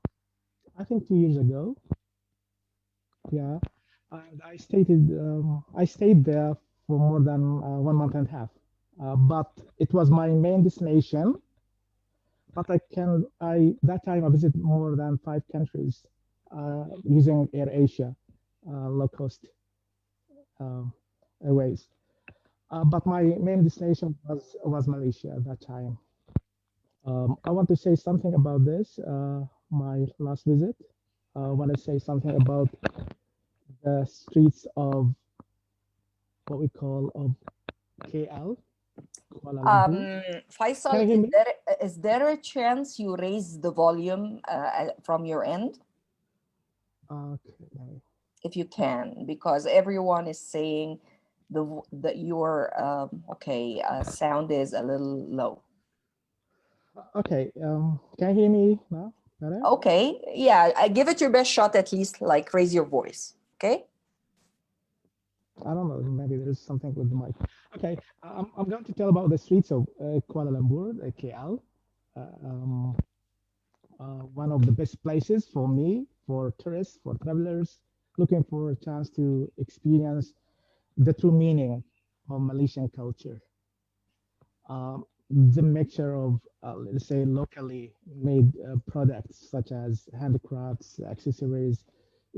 years ago. Yeah, and I stayed there for more than 1 month and a half. But it was my main destination. But that time I visited more than 5 countries using Air Asia, low cost uh, airways. But my main destination was Malaysia at that time. I want to say something about this. My last visit. I want to say something about the streets of what we call of KL, Kuala Lumpur. Can Faisal, you hear me? is there a chance you raise the volume from your end? Okay. If you can, because everyone is saying that your sound is a little low. Okay. Can you hear me now? Better? Okay. Yeah, I give it your best shot, at least like raise your voice. Okay. I don't know. Maybe there's something with the mic. Okay. I'm going to tell about the streets of Kuala Lumpur, KL. Um, One of the best places for me, for tourists, for travelers, looking for a chance to experience the true meaning of Malaysian culture. The mixture of, let's say, locally made products such as handicrafts, accessories,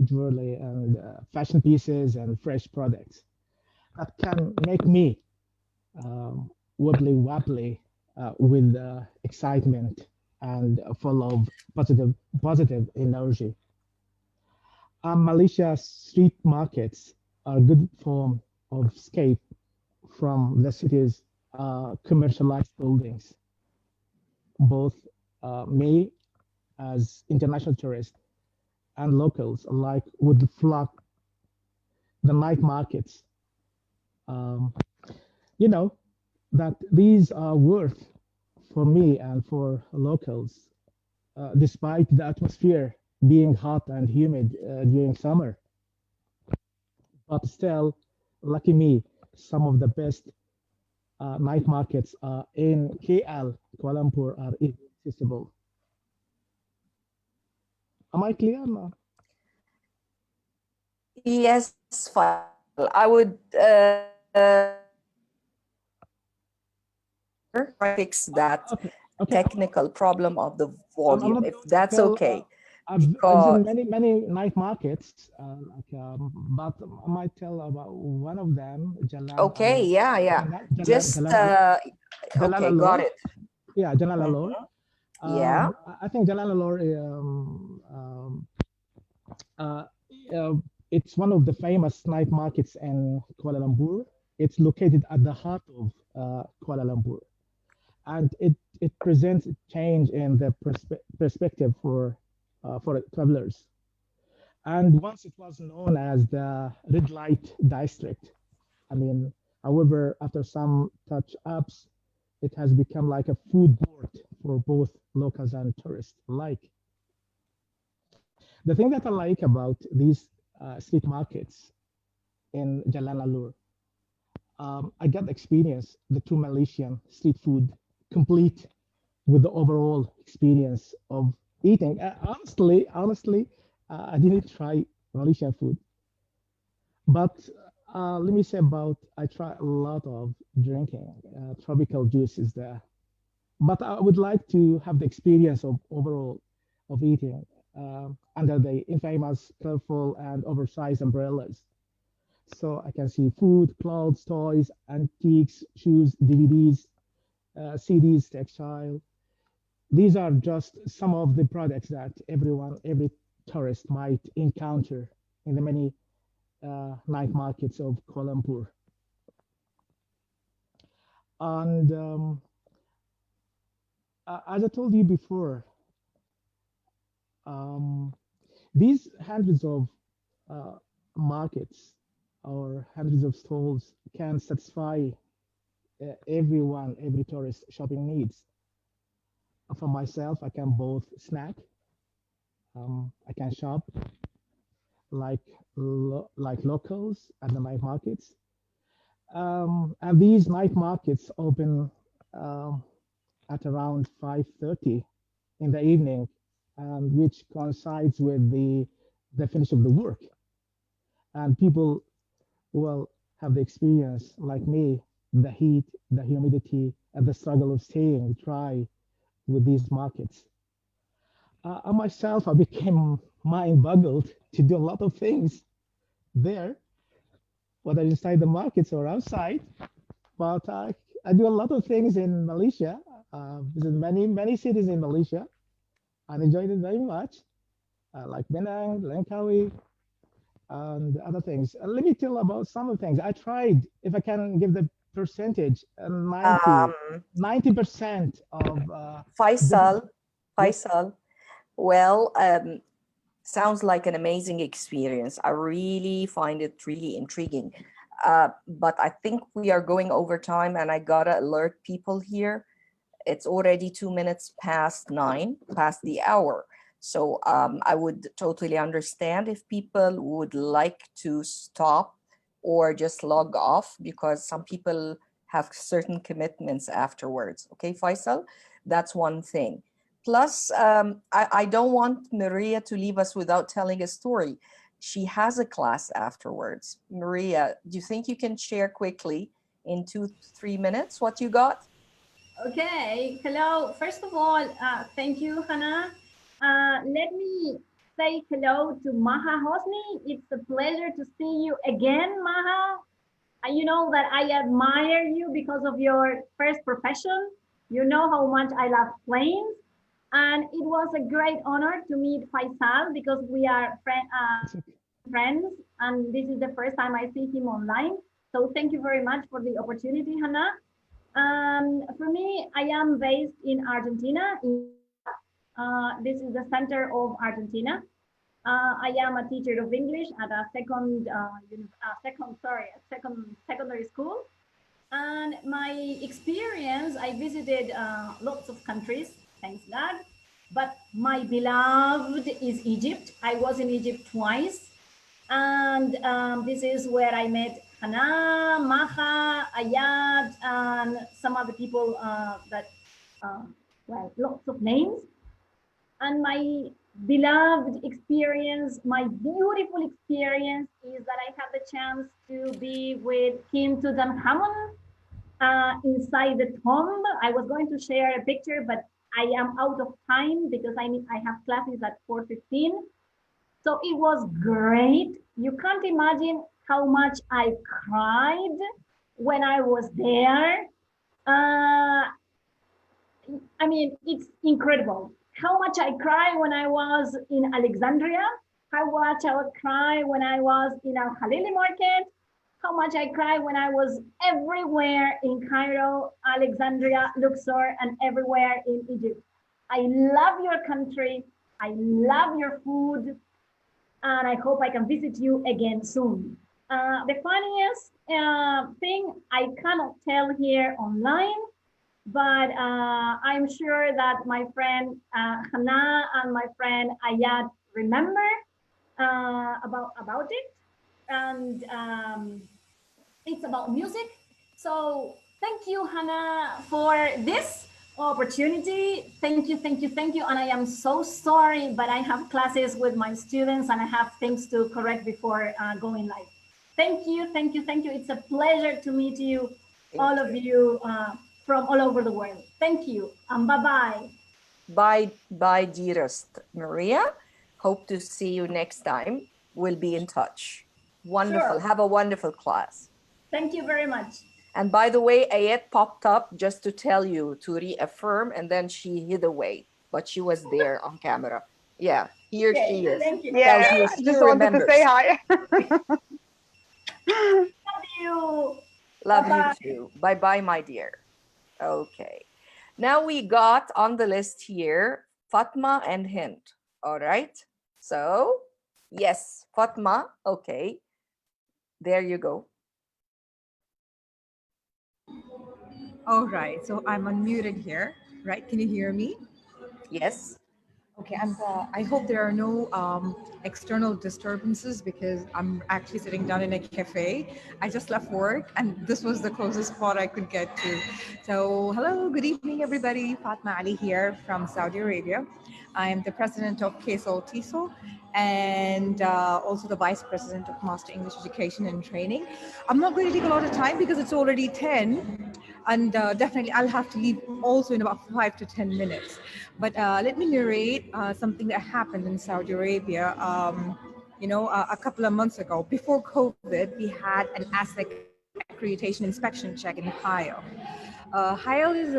jewelry, and fashion pieces and fresh products that can make me wobbly wobbly with excitement and full of positive energy. Malaysia's street markets are a good form of escape from the city's commercialized buildings. Both me, as international tourists, and locals alike would flock the night markets. Um, you know that these are worth for me and for locals, despite the atmosphere being hot and humid during summer. But still, lucky me, some of the best night markets in KL, Kuala Lumpur, are accessible. Am I clear now? Yes, Faisal. I would fix that Okay, okay. technical problem of the I'm volume, not if going to that's tell. okay. I've Because visited many night markets, but I might tell about one of them, okay, yeah. Just Jalan okay, got Alor. it. Yeah, Jalan Mhm. Alor. Yeah. I think Jalan Alor, uh, uh, it's one of the famous night markets in Kuala Lumpur. It's located at the heart of Kuala Lumpur, and it presents a change in the perspective for travelers. And once it was known as the red light district. I mean, however, after some touch ups, it has become like a food port for both locals and tourists alike. The thing that I like about these street markets in Jalan Alur, I got experience the true Malaysian street food, complete with the overall experience of eating. Honestly, I didn't try Malaysian food, but let me say about I try a lot of drinking tropical juices there. But I would like to have the experience of overall of eating under the infamous, colorful, and oversized umbrellas. So I can see food, clothes, toys, antiques, shoes, DVDs, CDs, textile. These are just some of the products that every tourist might encounter in the many night markets of Kuala Lumpur. And as I told you before, um, these hundreds of uh, markets or hundreds of stalls can satisfy everyone, every tourist shopping needs. For myself, I can both snack, I can shop like like locals at the night markets. And these night markets open um, at around 5:30 in the evening, which coincides with the finish of the work. And people will have the experience, like me, the heat, the humidity, and the struggle of staying dry with these markets. Myself, I became mind boggled to do a lot of things there, whether inside the markets or outside. But I do a lot of things in Malaysia, visit many cities in Malaysia, and enjoyed it very much, like Penang, Langkawi, and other things. Let me tell about some of the things I tried. If I can give the percentage, 90, Um, 90% of different. Faisal, Yes. Faisal. Well, sounds like an amazing experience. I really find it really intriguing. But I think we are going over time, and I gotta alert people here. It's already 2 minutes past 9, past the hour. So I would totally understand if people would like to stop or just log off, because some people have certain commitments afterwards. Okay, Faisal, that's one thing. Plus, I don't want Maria to leave us without telling a story. She has a class afterwards. Maria, do you think you can share quickly in 2, 3 minutes what you got? Okay, hello. First of all, thank you, Hannah. Let me say hello to Maha Hosni. It's a pleasure to see you again, Maha. You know that I admire you because of your first profession. You know how much I love planes. And it was a great honor to meet Faisal because we are friends. And this is the first time I see him online. So thank you very much for the opportunity, Hannah. For me, I am based in Argentina. This is the center of Argentina. I am a teacher of English at a secondary school. And my experience, I visited lots of countries, thanks God. But my beloved is Egypt. I was in Egypt twice. And this is where I met Hana, Maha, Ayad, and some other people well, lots of names. And my beloved experience, my beautiful experience is that I had the chance to be with King Tutankhamun inside the tomb. I was going to share a picture, but I am out of time because I have classes at 4:15. So it was great. You can't imagine how much I cried when I was there. I mean, it's incredible how much I cried when I was in Alexandria, how much I would cry when I was in Al Khalili market, how much I cried when I was everywhere in Cairo, Alexandria, Luxor, and everywhere in Egypt. I love your country. I love your food. And I hope I can visit you again soon. The funniest thing I cannot tell here online, but I'm sure that my friend Hannah and my friend Ayad remember about it. And it's about music. So thank you, Hannah, for this opportunity. Thank you, thank you, thank you. And I am so sorry, but I have classes with my students and I have things to correct before going live. Thank you, thank you, thank you. It's a pleasure to meet you, all of you from all over the world. Thank you, and bye-bye. Bye, dearest Maria. Hope to see you next time. We'll be in touch. Wonderful. Sure. Have a wonderful class. Thank you very much. And by the way, Ayet popped up just to tell you to reaffirm, and then she hid away, but she was there on camera. Yeah, here she is. Thank you. Yeah, Tells you I she just wanted to remembers. say hi. Love you. Love you Bye-bye. too. Bye-bye, my dear. Okay. Now we got on the list here Fatma and Hind. All right. So, yes, Fatma. Okay. There you go. All right, so I'm unmuted here, right? Can you hear me? Yes. Okay, and I hope there are no external disturbances because I'm actually sitting down in a cafe. I just left work and this was the closest spot I could get to. So, hello, good evening, everybody. Fatma Ali here from Saudi Arabia. I'm the president of NileTESOL and also the vice president of Master English Education and Training. I'm not going to take a lot of time because it's already 10. And definitely I'll have to leave also in about 5 to 10 minutes. But let me narrate something that happened in Saudi Arabia. A couple of months ago, before COVID, we had an ASIC accreditation inspection check in Hyle. Hyle is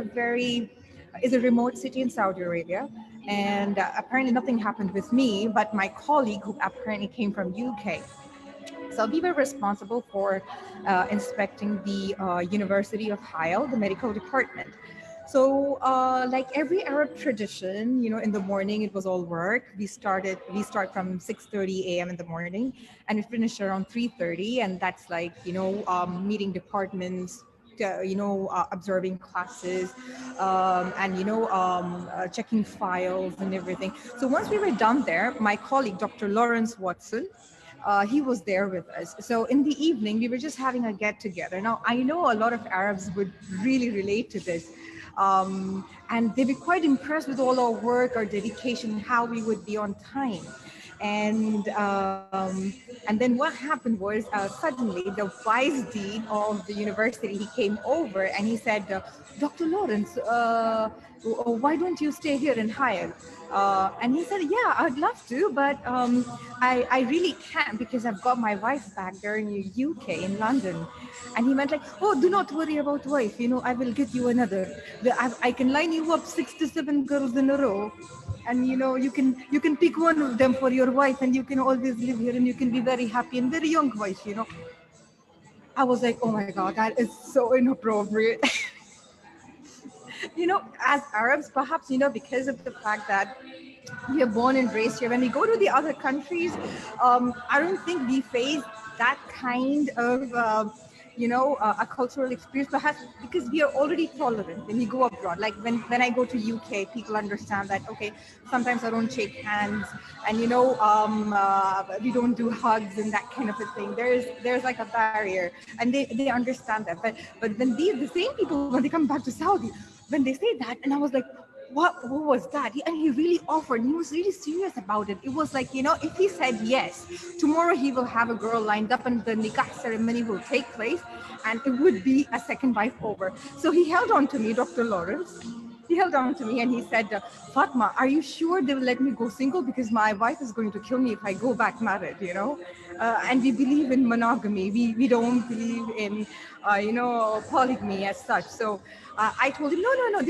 a remote city in Saudi Arabia, and apparently nothing happened with me, but my colleague who apparently came from UK. So we were responsible for inspecting the University of Hyle, the medical department. So like every Arab tradition, in the morning it was all work. We start from 6:30 a.m. in the morning and we finish around 3:30. And that's like, meeting departments, observing classes, and checking files and everything. So once we were done there, my colleague, Dr. Lawrence Watson, he was there with us. So in the evening, we were just having a get together. Now, I know a lot of Arabs would really relate to this. And they'd be quite impressed with all our work, our dedication, how we would be on time. And then what happened was suddenly the vice dean of the university, he came over and he said, Dr. Lawrence, why don't you stay here in Hyatt? And he said, yeah, I'd love to, but I really can't because I've got my wife back there in the UK, in London. And he meant like, oh, do not worry about wife. I will get you another. I can line you up 6 to 7 girls in a row. And you can pick one of them for your wife and you can always live here and you can be very happy and very young wife. I was like, oh my God, that is so inappropriate. As Arabs, perhaps, because of the fact that we are born and raised here, when we go to the other countries, I don't think we face that kind of, a cultural experience, perhaps because we are already tolerant when we go abroad. Like when I go to UK, people understand that, okay, sometimes I don't shake hands and, we don't do hugs and that kind of a thing. There's like a barrier and they understand that. But when the same people, when they come back to Saudi, when they say that, and I was like, what was that? And he really offered, he was really serious about it. It was like, if he said yes, tomorrow he will have a girl lined up and the nikah ceremony will take place and it would be a second wife over. So he held on to me, Dr. Lawrence. He held on to me and he said, Fatma, are you sure they will let me go single? Because my wife is going to kill me if I go back married, and we believe in monogamy. We don't believe in, polygamy as such. So I told him, no,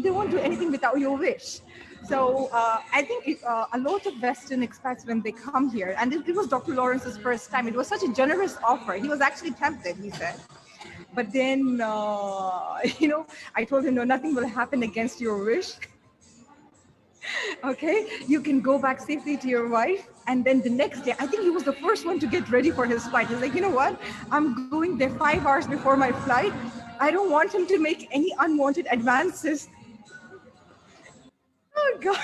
they won't do anything without your wish. So I think a lot of Western expats, when they come here, and it was Dr. Lawrence's first time, it was such a generous offer. He was actually tempted, he said. But then, I told him, no, nothing will happen against your wish. Okay, you can go back safely to your wife. And then the next day, I think he was the first one to get ready for his flight. He's like, you know what? I'm going there 5 hours before my flight. I don't want him to make any unwanted advances. Oh God,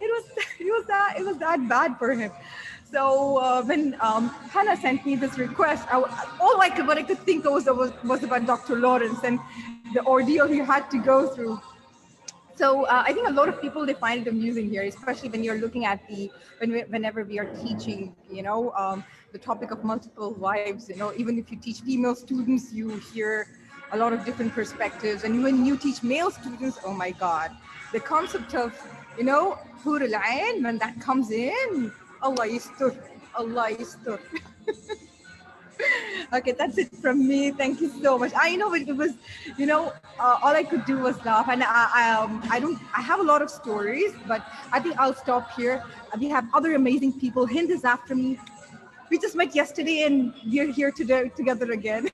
it was that bad for him. So when Hannah sent me this request, what I could think of was about Dr. Lawrence and the ordeal he had to go through. So I think a lot of people, they find it amusing here, especially when you're looking at whenever we are teaching, the topic of multiple wives. Even if you teach female students, you hear a lot of different perspectives, and when you teach male students, oh my God, the concept of hur al-ain, when that comes in, Allah yastur, Allah yastur. Okay, that's it from me. Thank you so much. I know it was, all I could do was laugh, and I have a lot of stories, but I think I'll stop here. We have other amazing people. Hind is after me. We just met yesterday and we're here today together again.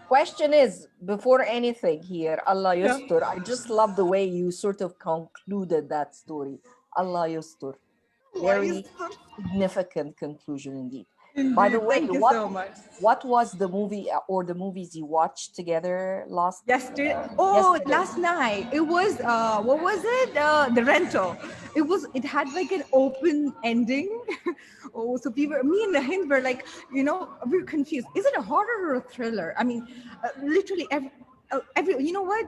Question is, before anything here, Allah Yeah. yustur. I just love the way you sort of concluded that story. Allah yustur. Very significant conclusion indeed. By the Indeed. way, Thank you so much. what was the movie or the movies you watched together Yesterday. Oh, yesterday? last night. It was what was it? The Rental. It had like an open ending. Oh, so me and the Hind were like, we were confused. Is it a horror or a thriller? I mean, literally every you know what?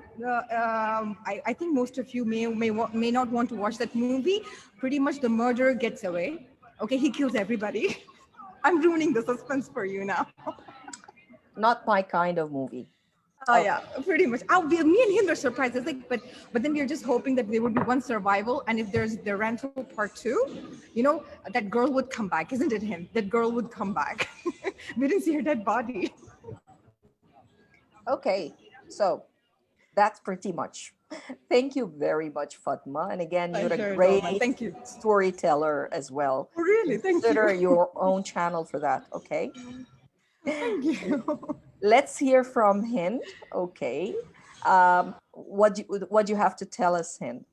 I think most of you may not want to watch that movie. Pretty much the murderer gets away. Okay, he kills everybody. I'm ruining the suspense for you now. Not my kind of movie. Oh yeah, pretty much. Me and him are surprised. It's like, but then we're just hoping that there would be one survival, and if there's the Rental part 2, that girl would come back, isn't it? Him, that girl would come back. We didn't see her dead body. Okay, so that's pretty much. Thank you very much, Fatma. And again, you're a great Thank you. storyteller as well. Oh, really? Thank Consider you. your own channel for that. Okay. Thank you. Let's hear from Hind. Okay. What do you have to tell us, Hind?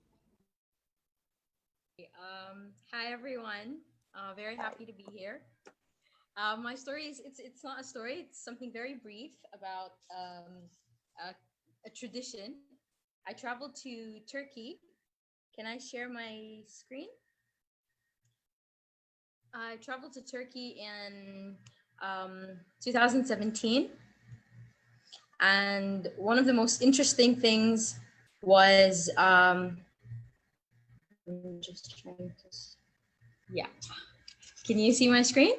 Hi everyone. Very happy to be here. My story is it's not a story. It's something very brief about a tradition. I traveled to Turkey. Can I share my screen? I traveled to Turkey in 2017, and one of the most interesting things was I'm just trying to, yeah. Can you see my screen?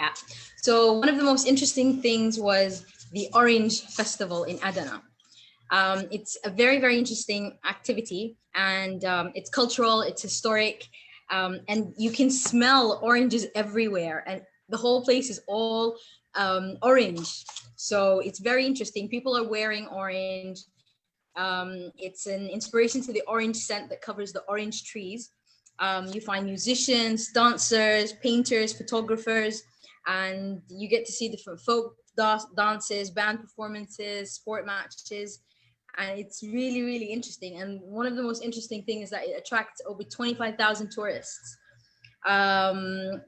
Yeah. So one of the most interesting things was the Orange Festival in Adana. It's a very, very interesting activity, and it's cultural, it's historic, and you can smell oranges everywhere, and the whole place is all orange. So it's very interesting. People are wearing orange. It's an inspiration to the orange scent that covers the orange trees. You find musicians, dancers, painters, photographers, and you get to see different folk dances, band performances, sport matches, and it's really, really interesting. And one of the most interesting things is that it attracts over 25,000 tourists.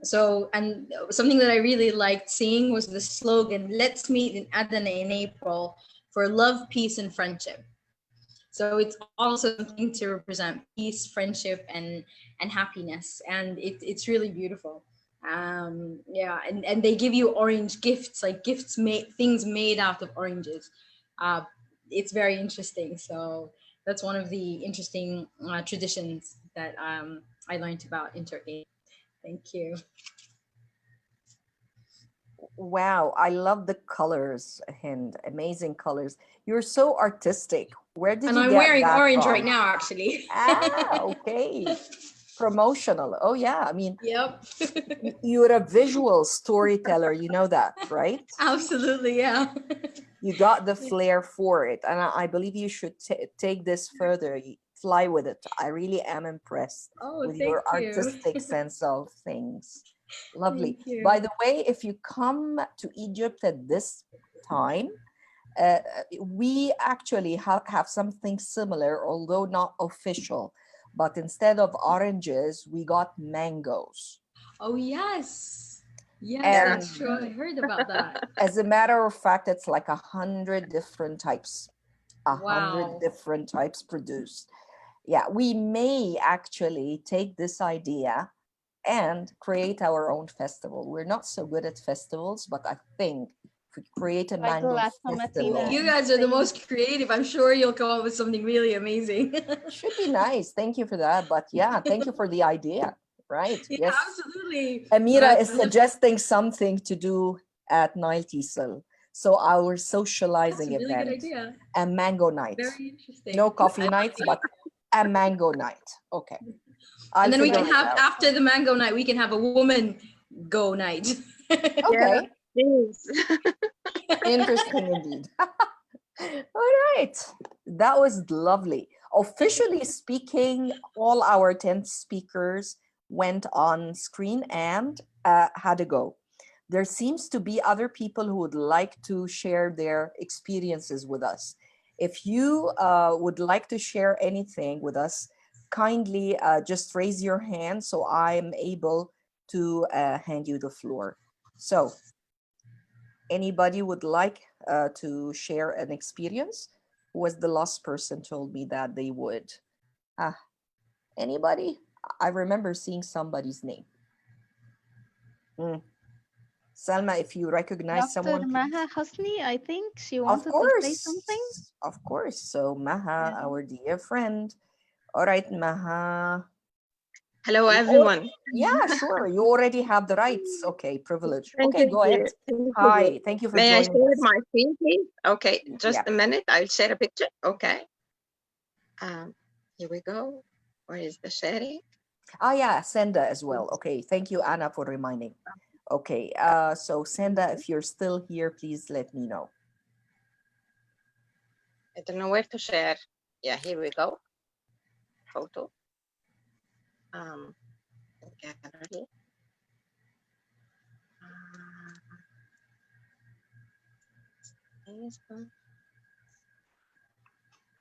So, and something that I really liked seeing was the slogan, "Let's meet in Adana in April for love, peace, and friendship." So it's also something to represent peace, friendship, and happiness, and it's really beautiful. Yeah, and they give you orange gifts, like gifts made, things made out of oranges. It's very interesting. So that's one of the interesting traditions that I learned about in Turkey. Thank you. Wow, I love the colors, Hind. Amazing colors. You're so artistic. Where did And you I'm get wearing that orange from? right now, actually. Okay. Promotional. Oh yeah, I mean, yep. You're a visual storyteller, you know that, right? Absolutely, yeah. You got the flair for it, and I believe you should take this further. Fly with it. I really am impressed with your artistic sense of things. Lovely. By the way, if you come to Egypt at this time, we actually have something similar, although not official. But instead of oranges, we got mangoes. Oh, yes. Yes, And that's true. I heard about that. as a matter of fact, it's like 100 different types. 100 different types produced. Yeah, we may actually take this idea and create our own festival. We're not so good at festivals, but I think if we create a mango festival. You guys are the most creative. I'm sure you'll come up with something really amazing. Should be nice. Thank you for that. But yeah, thank you for the idea. Right. Yeah, yes. Absolutely. Amira is suggesting something to do at NileTESOL. So our socializing That's a really event, good idea. a mango night. Very interesting. No coffee nights, but a mango night. Okay. And then we can have, after the mango night, we can have a woman go night. Okay. Interesting indeed. All right. That was lovely. Officially speaking, all our 10 speakers went on screen and had a go. There seems to be other people who would like to share their experiences with us. If you would like to share anything with us, kindly just raise your hand so I'm able to hand you the floor. So, anybody would like to share an experience? Who was the last person told me that they would? Anybody? I remember seeing somebody's name. Salma, if you recognize Dr. someone, Maha Hosni, I think she of wanted to say something. course, of course. So Maha, Yeah. our dear friend. All right, Maha. Hello, everyone. Yeah, sure. You already have the rights. Okay, privilege. Thank Okay, you, go dear. ahead. Thank you, Hi, dear. thank you for May I joining share us. my screen, please? Okay, just Yeah. a minute. I'll share a picture. Okay. Here we go. Where is the sharing? Yeah, Senda as well. Okay, thank you, Anna, for reminding. Okay, so Senda, if you're still here, please let me know. I don't know where to share. Yeah, here we go. Photo. Gallery.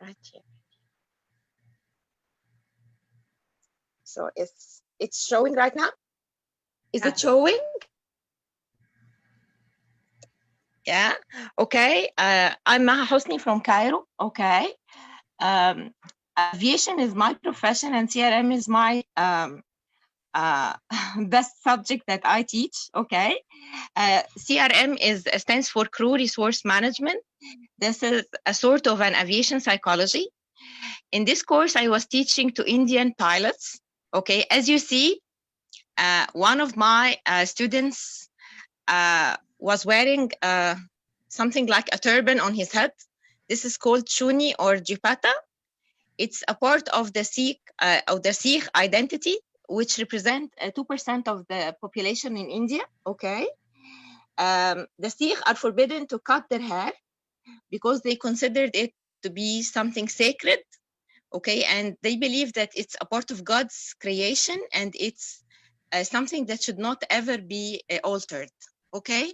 Right here. So it's showing right now. Is it showing? Yeah. Okay. I'm Maha Hosni from Cairo. Okay. Aviation is my profession and CRM is my best subject that I teach. Okay. CRM stands for Crew Resource Management. This is a sort of an aviation psychology. In this course, I was teaching to Indian pilots. Okay. As you see, one of my students was wearing something like a turban on his head. This is called chuni or jupata. It's a part of the Sikh identity, which represent 2% of the population in India. Okay, the Sikh are forbidden to cut their hair because they considered it to be something sacred. Okay, and they believe that it's a part of God's creation and it's something that should not ever be altered. Okay,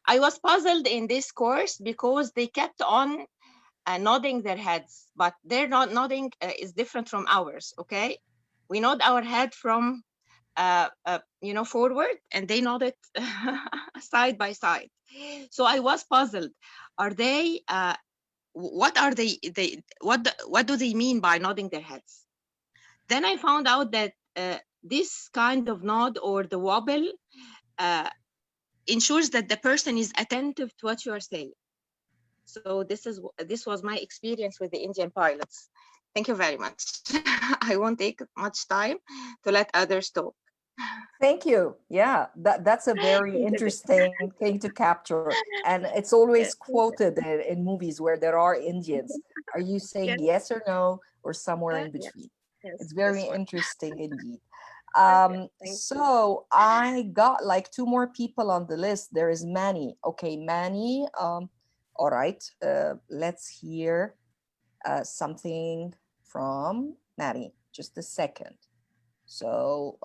I was puzzled in this course because they kept on nodding their heads, but their nodding is different from ours. Okay, we nod our head from forward, and they nod it side by side. So I was puzzled. Are they? What are they? What do they mean by nodding their heads? Then I found out that this kind of nod or the wobble ensures that the person is attentive to what you are saying. So this was my experience with the Indian pilots. Thank you very much. I won't take much time to let others talk. Thank you. Yeah, that's a very interesting thing to capture. And it's always quoted in movies where there are Indians. Are you saying yes or no, or somewhere in between? Yes, It's very interesting indeed. you. So I got like 2 more people on the list. There is Manny. Okay, Manny. All right. Let's hear something from Manny. Just a second. So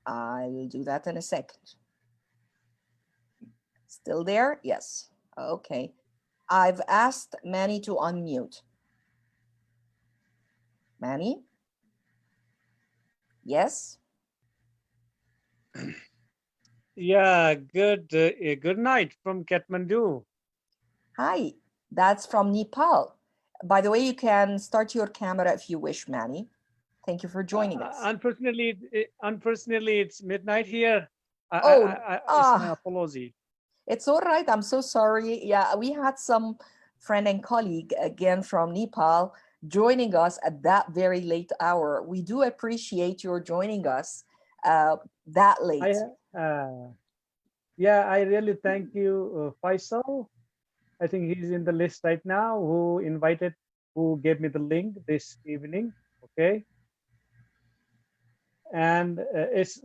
I'll do that in a second. Still there? Yes. Okay. I've asked Manny to unmute. Manny? Yes? Yeah, good night from Kathmandu. Hi, that's from Nepal. By the way, you can start your camera if you wish, Manny. Thank you for joining us. Unfortunately, it's midnight here. It's my apology. It's all right. I'm so sorry. Yeah, we had some friend and colleague again from Nepal joining us at that very late hour. We do appreciate your joining us that late. Yeah, I really thank you, Faisal. I think he's in the list right now, who gave me the link this evening. Okay. And it's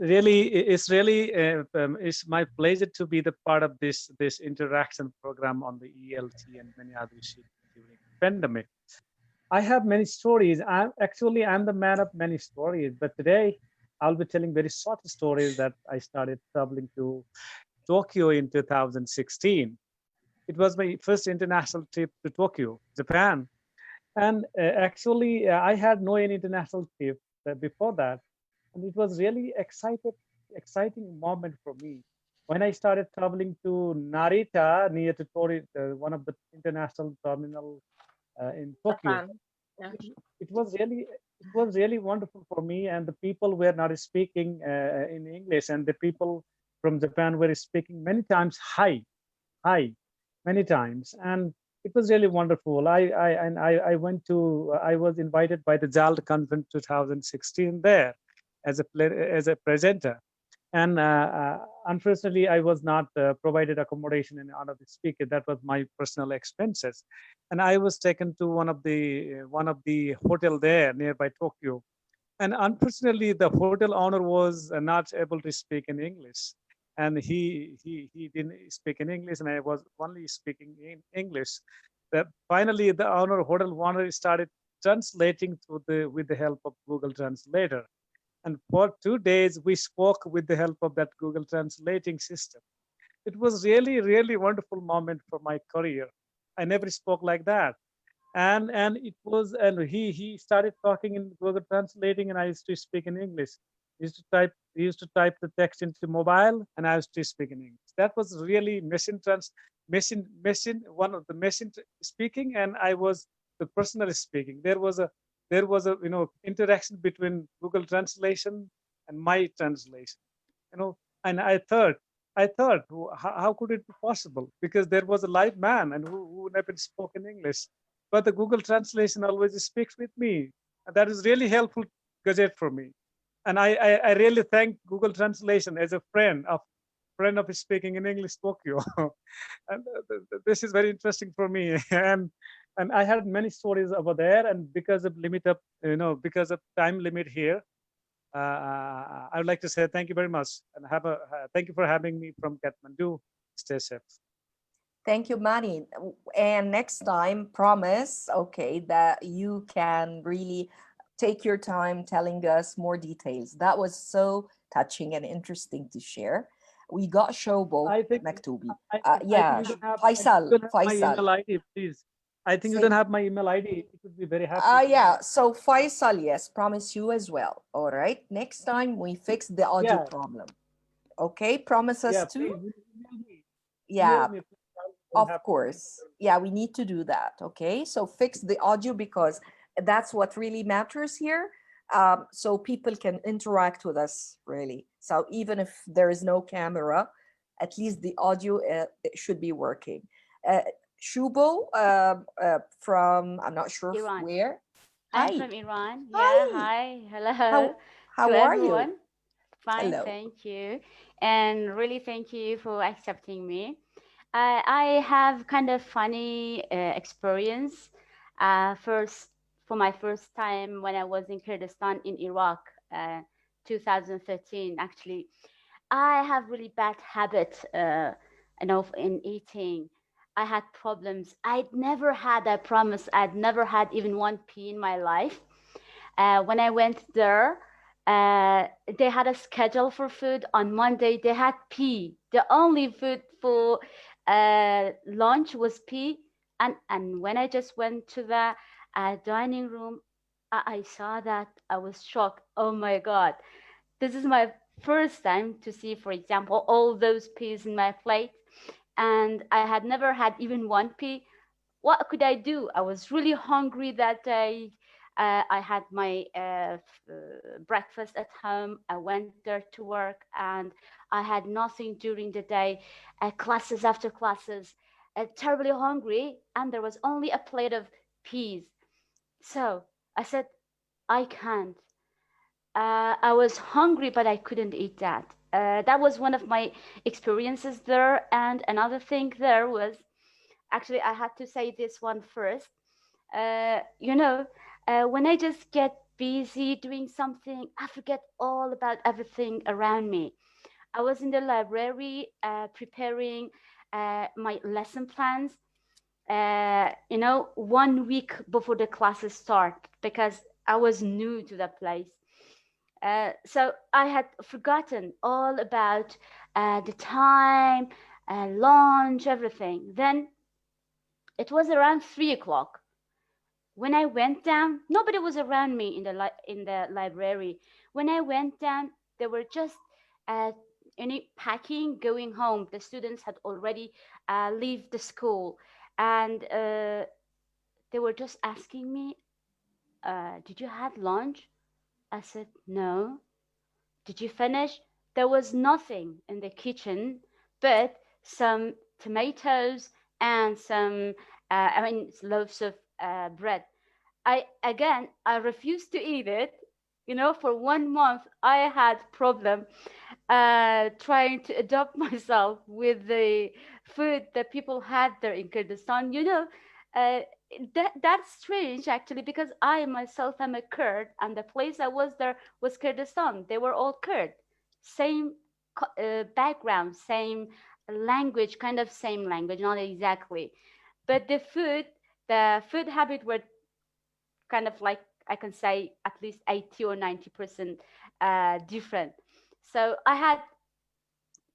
my pleasure to be the part of this interaction program on the ELT and many other issues during the pandemic. I have many stories. I'm the man of many stories, but today I'll be telling very short stories that I started traveling to Tokyo in 2016. It was my first international trip to Tokyo, Japan. And actually, I had no any international trip before that. And it was really exciting moment for me. When I started traveling to Narita, near to one of the international terminal in Tokyo, Japan. Yeah. it was really wonderful for me. And the people were not speaking in English, and the people from Japan were speaking many times hi, many times, and it was really wonderful. I went to I was invited by the JALD Convent 2016 there as a presenter, and unfortunately I was not provided accommodation in honor of the speaker. That was my personal expenses, and I was taken to one of the hotel there nearby Tokyo, and unfortunately the hotel owner was not able to speak in English, and he didn't speak in English, and I was only speaking in English. That finally the hotel owner started translating with the help of Google Translator, and for 2 days we spoke with the help of that Google translating system. It was really wonderful moment for my career. I never spoke like that, and it was, and he started talking in Google translating, and I used to speak in English. He used to type the text into mobile, and I used to speak in English. That was really machine one of the machine speaking, and I was the personal speaking. There was a interaction between Google translation and my translation, you know and I thought, how could it be possible, because there was a live man and who never spoke in English, but the Google translation always speaks with me, and that is really helpful gadget for me. And I really thank Google translation as a friend of speaking in English Tokyo. And this is very interesting for me. And I had many stories over there, and because of time limit here, I would like to say thank you very much, and thank you for having me from Kathmandu. Stay safe. Thank you, Manny. And next time, promise, okay, that you can really take your time telling us more details. That was so touching and interesting to share. We got Shobo I think Maktubi. I think Yeah, you don't have Faisal, my Faisal. email ID, please. I think you Say, don't have my email ID. It would be very happy to. yeah, so Faisal, yes, promise you as well. All right, next time we fix the audio Yeah, problem. Okay, promise us yeah. to. Please email me. Yeah, Email me. Please. I'll be of happy. course. Yeah, we need to do that. Okay, so fix the audio because that's what really matters here. So people can interact with us really. So even if there is no camera, at least the audio it should be working. Uh, Shubo from I'm not sure Iran. where. I'm Hi, from Iran. Yeah, hi. hi. Hello How to how are you? everyone. Fine, Hello. thank you. And really thank you for accepting me. I have kind of funny experience. First, for my first time when I was in Kurdistan in Iraq, 2013, actually, I have really bad habit, in eating. I had problems. I'd never had, I promise, I'd never had even one pea in my life. When I went there, they had a schedule for food. On Monday, they had pea. The only food for lunch was pea. And when I just went to the dining room, I saw that. I was shocked. Oh my God. This is my first time to see, for example, all those peas in my plate. And I had never had even one pea. What could I do? I was really hungry that day. I had my breakfast at home. I went there to work and I had nothing during the day, classes after classes, terribly hungry. And there was only a plate of peas. So I said, I can't. I was hungry, but I couldn't eat that. That was one of my experiences there. And another thing there was actually, I had to say this one first. When I just get busy doing something, I forget all about everything around me. I was in the library preparing my lesson plans, 1 week before the classes start because I was new to the place. So I had forgotten all about the time, lunch, everything. Then it was around 3 o'clock. When I went down, nobody was around me in the library. When I went down, they were just uh, packing, going home. The students had already leave the school, and they were just asking me, "Did you have lunch?" I said, "No." "Did you finish?" There was nothing in the kitchen but some tomatoes and some, loaves of bread. I refused to eat it. For 1 month, I had problem trying to adopt myself with the food that people had there in Kurdistan. Uh, that's strange actually because I myself am a Kurd, and the place I was there was Kurdistan. They were all Kurd, same background, same language, kind of same language, not exactly, but the food habit were kind of like I can say at least 80 or 90% different. So I had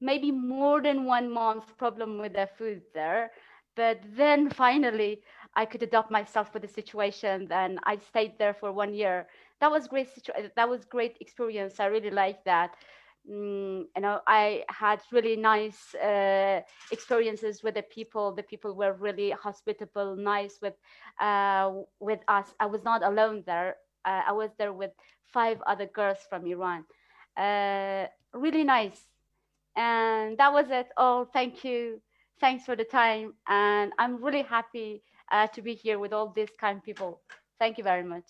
maybe more than 1 month problem with the food there. But then finally, I could adopt myself with the situation, and I stayed there for 1 year. That was great. That was great experience. I really liked that. I had really nice experiences with the people. The people were really hospitable, nice with us. I was not alone there. I was there with 5 other girls from Iran. Really nice. And that was it all. Thank you. Thanks for the time. And I'm really happy to be here with all these kind people. Thank you very much.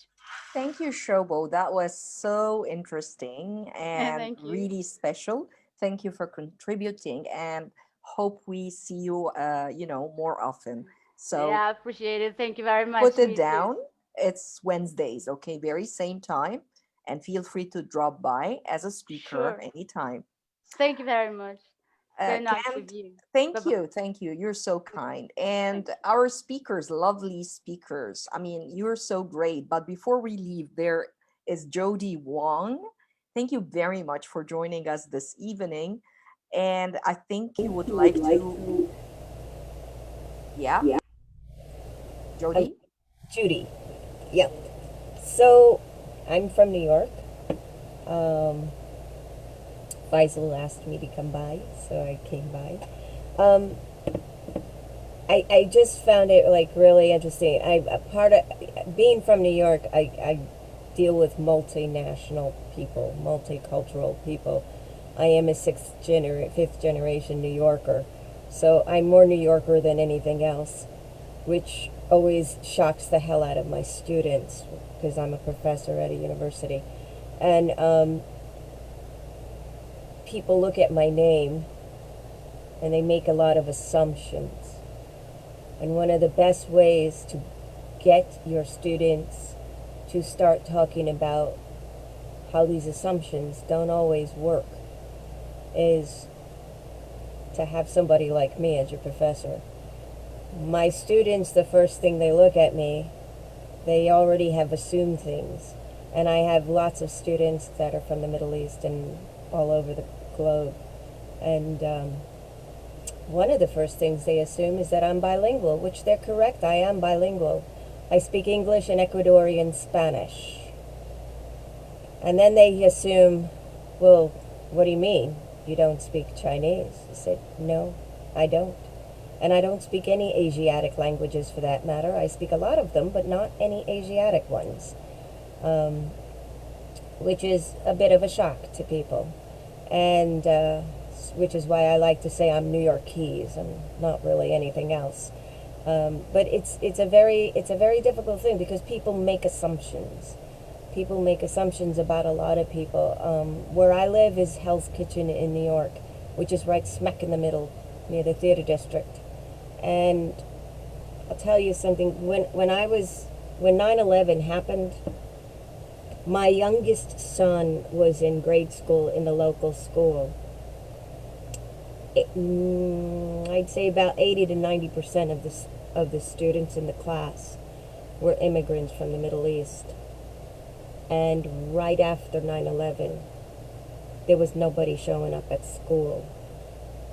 Thank you, Shobo. That was so interesting and Thank you. really special. Thank you for contributing, and hope we see you, more often. So Yeah, appreciate it. Thank you very much. put it Me too. down. It's Wednesdays, okay? Very same time, and feel free to drop by as a speaker Sure. anytime. Thank you very much. So nice Kent, of you. thank Bye-bye. you, thank you. You're so kind. And our speakers, lovely speakers. I mean, you're so great. But before we leave, there is Jody Wong. Thank you very much for joining us this evening. And I think you would like to, yeah, Jody? Judy. Yep. So I'm from New York. Faisal asked me to come by, so I came by. I just found it like really interesting. A part of being from New York, I deal with multinational people, multicultural people. I am a fifth generation New Yorker, so I'm more New Yorker than anything else, which always shocks the hell out of my students because I'm a professor at a university. And people look at my name and they make a lot of assumptions. And one of the best ways to get your students to start talking about how these assumptions don't always work is to have somebody like me as your professor. My students, the first thing they look at me, they already have assumed things. And I have lots of students that are from the Middle East and all over the globe. And one of the first things they assume is that I'm bilingual, which they're correct. I am bilingual. I speak English and Ecuadorian Spanish. And then they assume, well, what do you mean? You don't speak Chinese? I said, no, I don't. And I don't speak any Asiatic languages for that matter. I speak a lot of them, but not any Asiatic ones, which is a bit of a shock to people. And which is why I like to say I'm New Yorkese. I'm not really anything else. But it's a very difficult thing because people make assumptions. People make assumptions about a lot of people. Where I live is Hell's Kitchen in New York, which is right smack in the middle, near the theater district. And I'll tell you something. When 9/11 happened, my youngest son was in grade school in the local school. I'd say about 80 to 90% of of the students in the class were immigrants from the Middle East. And right after 9/11, there was nobody showing up at school.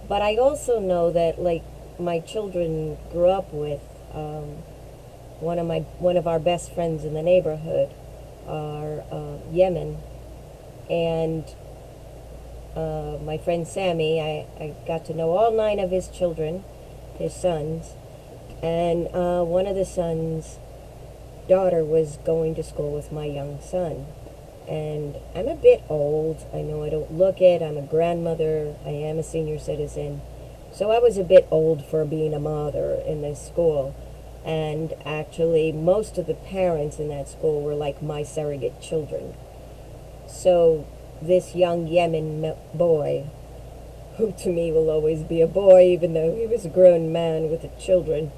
But I also know that, like, my children grew up with one of our best friends in the neighborhood are Yemen, and my friend Sammy, I got to know all 9 of his children, his sons, and one of the sons' daughter was going to school with my young son. And I'm a bit old. I know I don't look it. I'm a grandmother. I am a senior citizen. So I was a bit old for being a mother in this school. And actually, most of the parents in that school were like my surrogate children. So this young Yemen boy, who to me will always be a boy, even though he was a grown man with the children,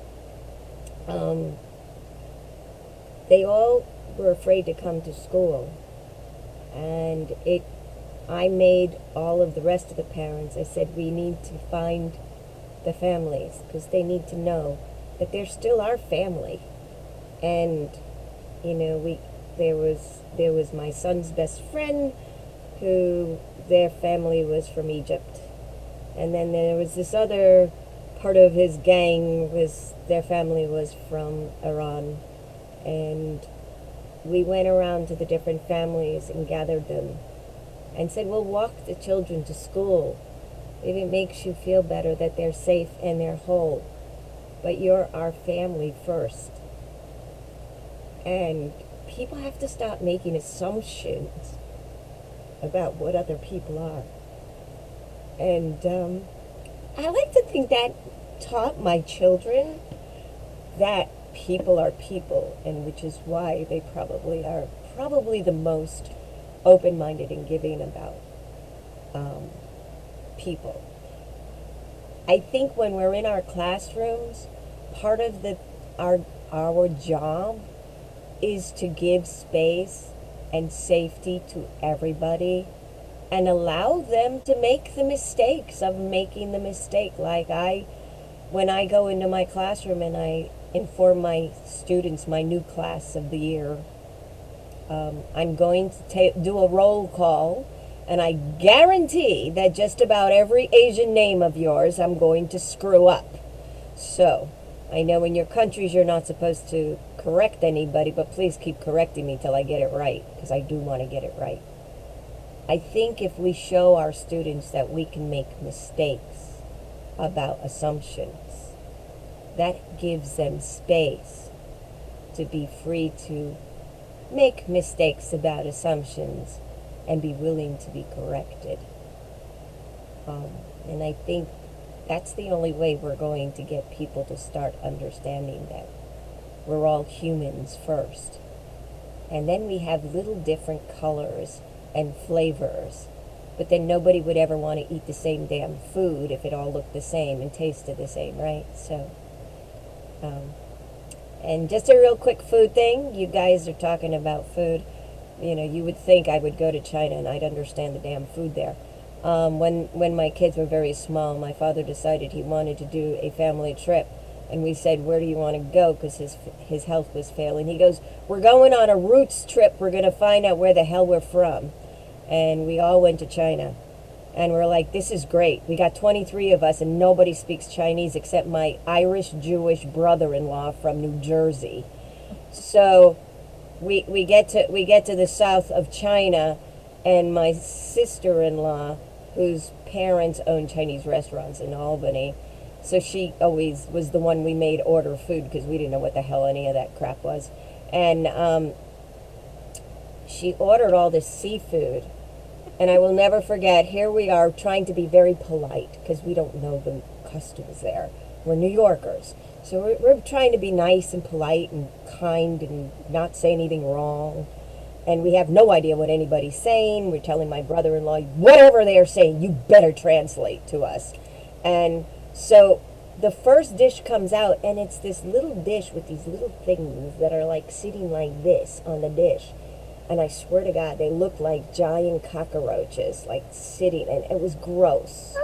they all were afraid to come to school. And I made all of the rest of the parents, I said, we need to find the families, because they need to know that they're still our family. And, you know, there was my son's best friend, who their family was from Egypt. And then there was this other part of his gang, their family was from Iran. And we went around to the different families and gathered them and said, we'll walk the children to school if it makes you feel better that they're safe and they're whole. But you're our family first. And people have to stop making assumptions about what other people are. And I like to think that taught my children that people are people, and which is why they probably are the most open-minded and giving about people. I think when we're in our classrooms, part of our job is to give space and safety to everybody and allow them to make the mistakes of making the mistake. Like when I go into my classroom and I inform my students, my new class of the year, I'm going to do a roll call, and I guarantee that just about every Asian name of yours I'm going to screw up. So, I know in your countries you're not supposed to correct anybody, but please keep correcting me till I get it right, because I do want to get it right. I think if we show our students that we can make mistakes about assumptions, that gives them space to be free to make mistakes about assumptions and be willing to be corrected. And I think that's the only way we're going to get people to start understanding that we're all humans first. And then we have little different colors and flavors, but then nobody would ever want to eat the same damn food if it all looked the same and tasted the same, right? So, and just a real quick food thing, you guys are talking about food. You know, you would think I would go to China and I'd understand the damn food there. When my kids were very small, my father decided he wanted to do a family trip. And we said, where do you want to go? Because his health was failing. He goes, we're going on a roots trip. We're going to find out where the hell we're from. And we all went to China. And we're like, this is great. We got 23 of us, and nobody speaks Chinese except my Irish Jewish brother-in-law from New Jersey. So we get to the south of China, and my sister-in-law, whose parents own Chinese restaurants in Albany, so she always was the one we made order food because we didn't know what the hell any of that crap was. And she ordered all this seafood. And I will never forget, here we are trying to be very polite because we don't know the customs there. We're New Yorkers. So we're trying to be nice and polite and kind and not say anything wrong. And we have no idea what anybody's saying. We're telling my brother-in-law, whatever they are saying, you better translate to us. And so the first dish comes out, and it's this little dish with these little things that are like sitting like this on the dish. And I swear to God, they looked like giant cockroaches, like sitting, and it was gross.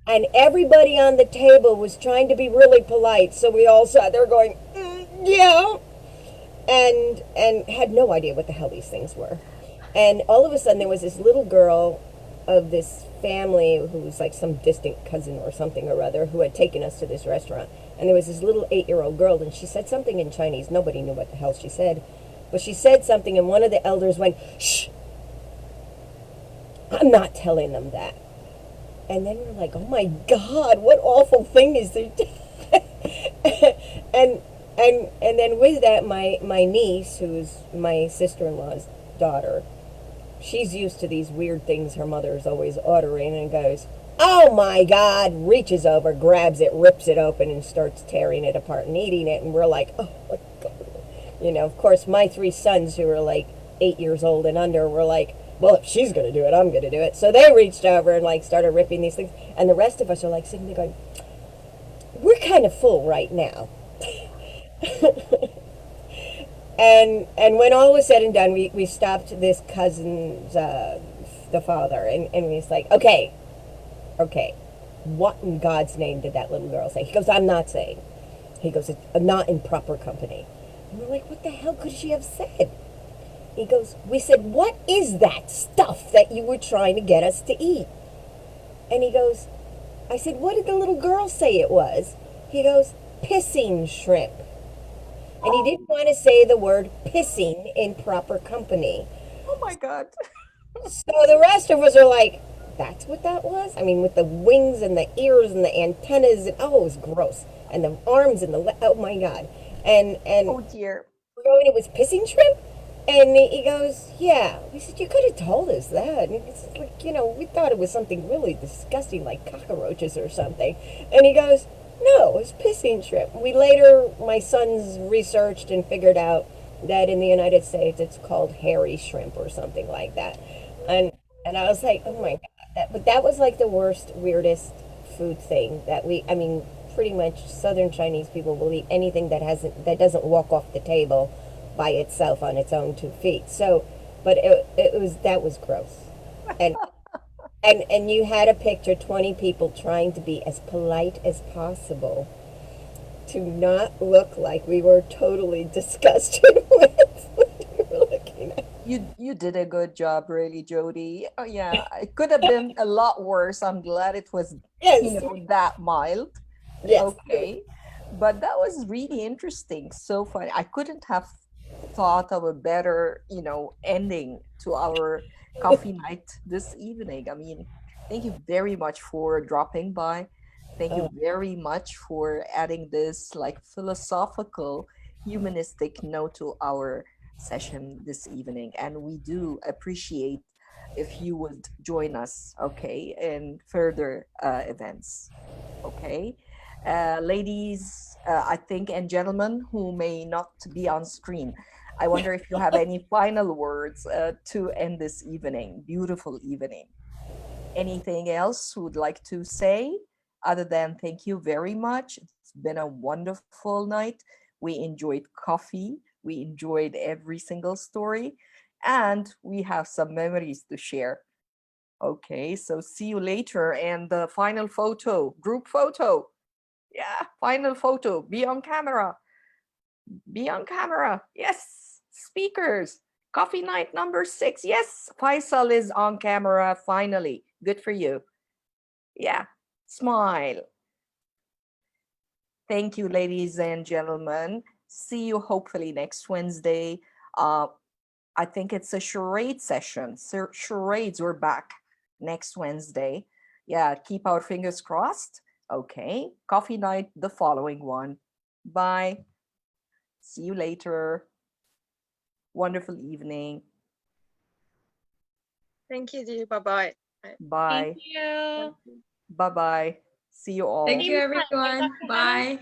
And everybody on the table was trying to be really polite, so we all sat there going, yeah, and had no idea what the hell these things were. And all of a sudden, there was this little girl of this family who was like some distant cousin or something or other who had taken us to this restaurant. And there was this little 8-year-old girl, and she said something in Chinese. Nobody knew what the hell she said. But she said something, and one of the elders went, shh, I'm not telling them that. And then we're like, oh my God, what awful thing is there? and then with that, my niece, who's my sister-in-law's daughter, she's used to these weird things her mother's always ordering, and goes, oh my God, reaches over, grabs it, rips it open, and starts tearing it apart and eating it. And we're like, oh my God. You know, of course, my 3 sons, who are like 8 years old and under, were like, well, if she's going to do it, I'm going to do it. So they reached over and like started ripping these things. And the rest of us are like sitting there going, we're kind of full right now. And when all was said and done, we stopped this cousin's, the father, and we was like, okay, what in God's name did that little girl say? He goes, I'm not saying. He goes, it's not in proper company. And we're like, what the hell could she have said? He goes, we said, what is that stuff that you were trying to get us to eat? And he goes, I said, what did the little girl say it was? He goes, pissing shrimp. And he didn't want to say the word pissing in proper company. Oh my God. So the rest of us are like, that's what that was? I mean, with the wings and the ears and the antennas, and oh, it was gross. And the arms and oh my God. And oh dear. We're going, it was pissing shrimp? And he goes, yeah. We said, you could have told us that. And it's like, you know, we thought it was something really disgusting like cockroaches or something. And he goes, no, it was pissing shrimp. We later, my sons researched and figured out that in the United States it's called hairy shrimp or something like that. And I was like, oh my God. But that was like the worst, weirdest food thing that I mean, pretty much Southern Chinese people will eat anything that doesn't walk off the table by itself on its own 2 feet. So, but that was gross. And you had a picture 20 people trying to be as polite as possible to not look like we were totally disgusted with what we were looking at. You did a good job, really, Jody. Oh yeah, it could have been a lot worse. I'm glad it was, yes, that mild. Yes. Okay. But that was really interesting. So funny. I couldn't have thought of a better, ending to our coffee night this evening. I mean, thank you very much for dropping by. Thank you very much for adding this like philosophical, humanistic note to our session this evening. And we do appreciate if you would join us, okay, in further events, okay? Ladies, I think, and gentlemen who may not be on screen, I wonder if you have any final words to end this evening, beautiful evening. Anything else you would like to say other than thank you very much? It's been a wonderful night. We enjoyed coffee. We enjoyed every single story. And we have some memories to share. Okay, so see you later. And the final photo, group photo. Yeah, final photo. Be on camera. Be on camera. Yes. Speakers. Coffee night number 6. Yes. Faisal is on camera finally. Good for you. Yeah. Smile. Thank you, ladies and gentlemen. See you hopefully next Wednesday. I think it's a charade session. So charades, we're back next Wednesday. Yeah, keep our fingers crossed. Okay, coffee night, the following one. Bye. See you later. Wonderful evening. Thank you, dear. Bye-bye. Bye. Thank you. Bye-bye. See you all. Thank you, everyone. Bye.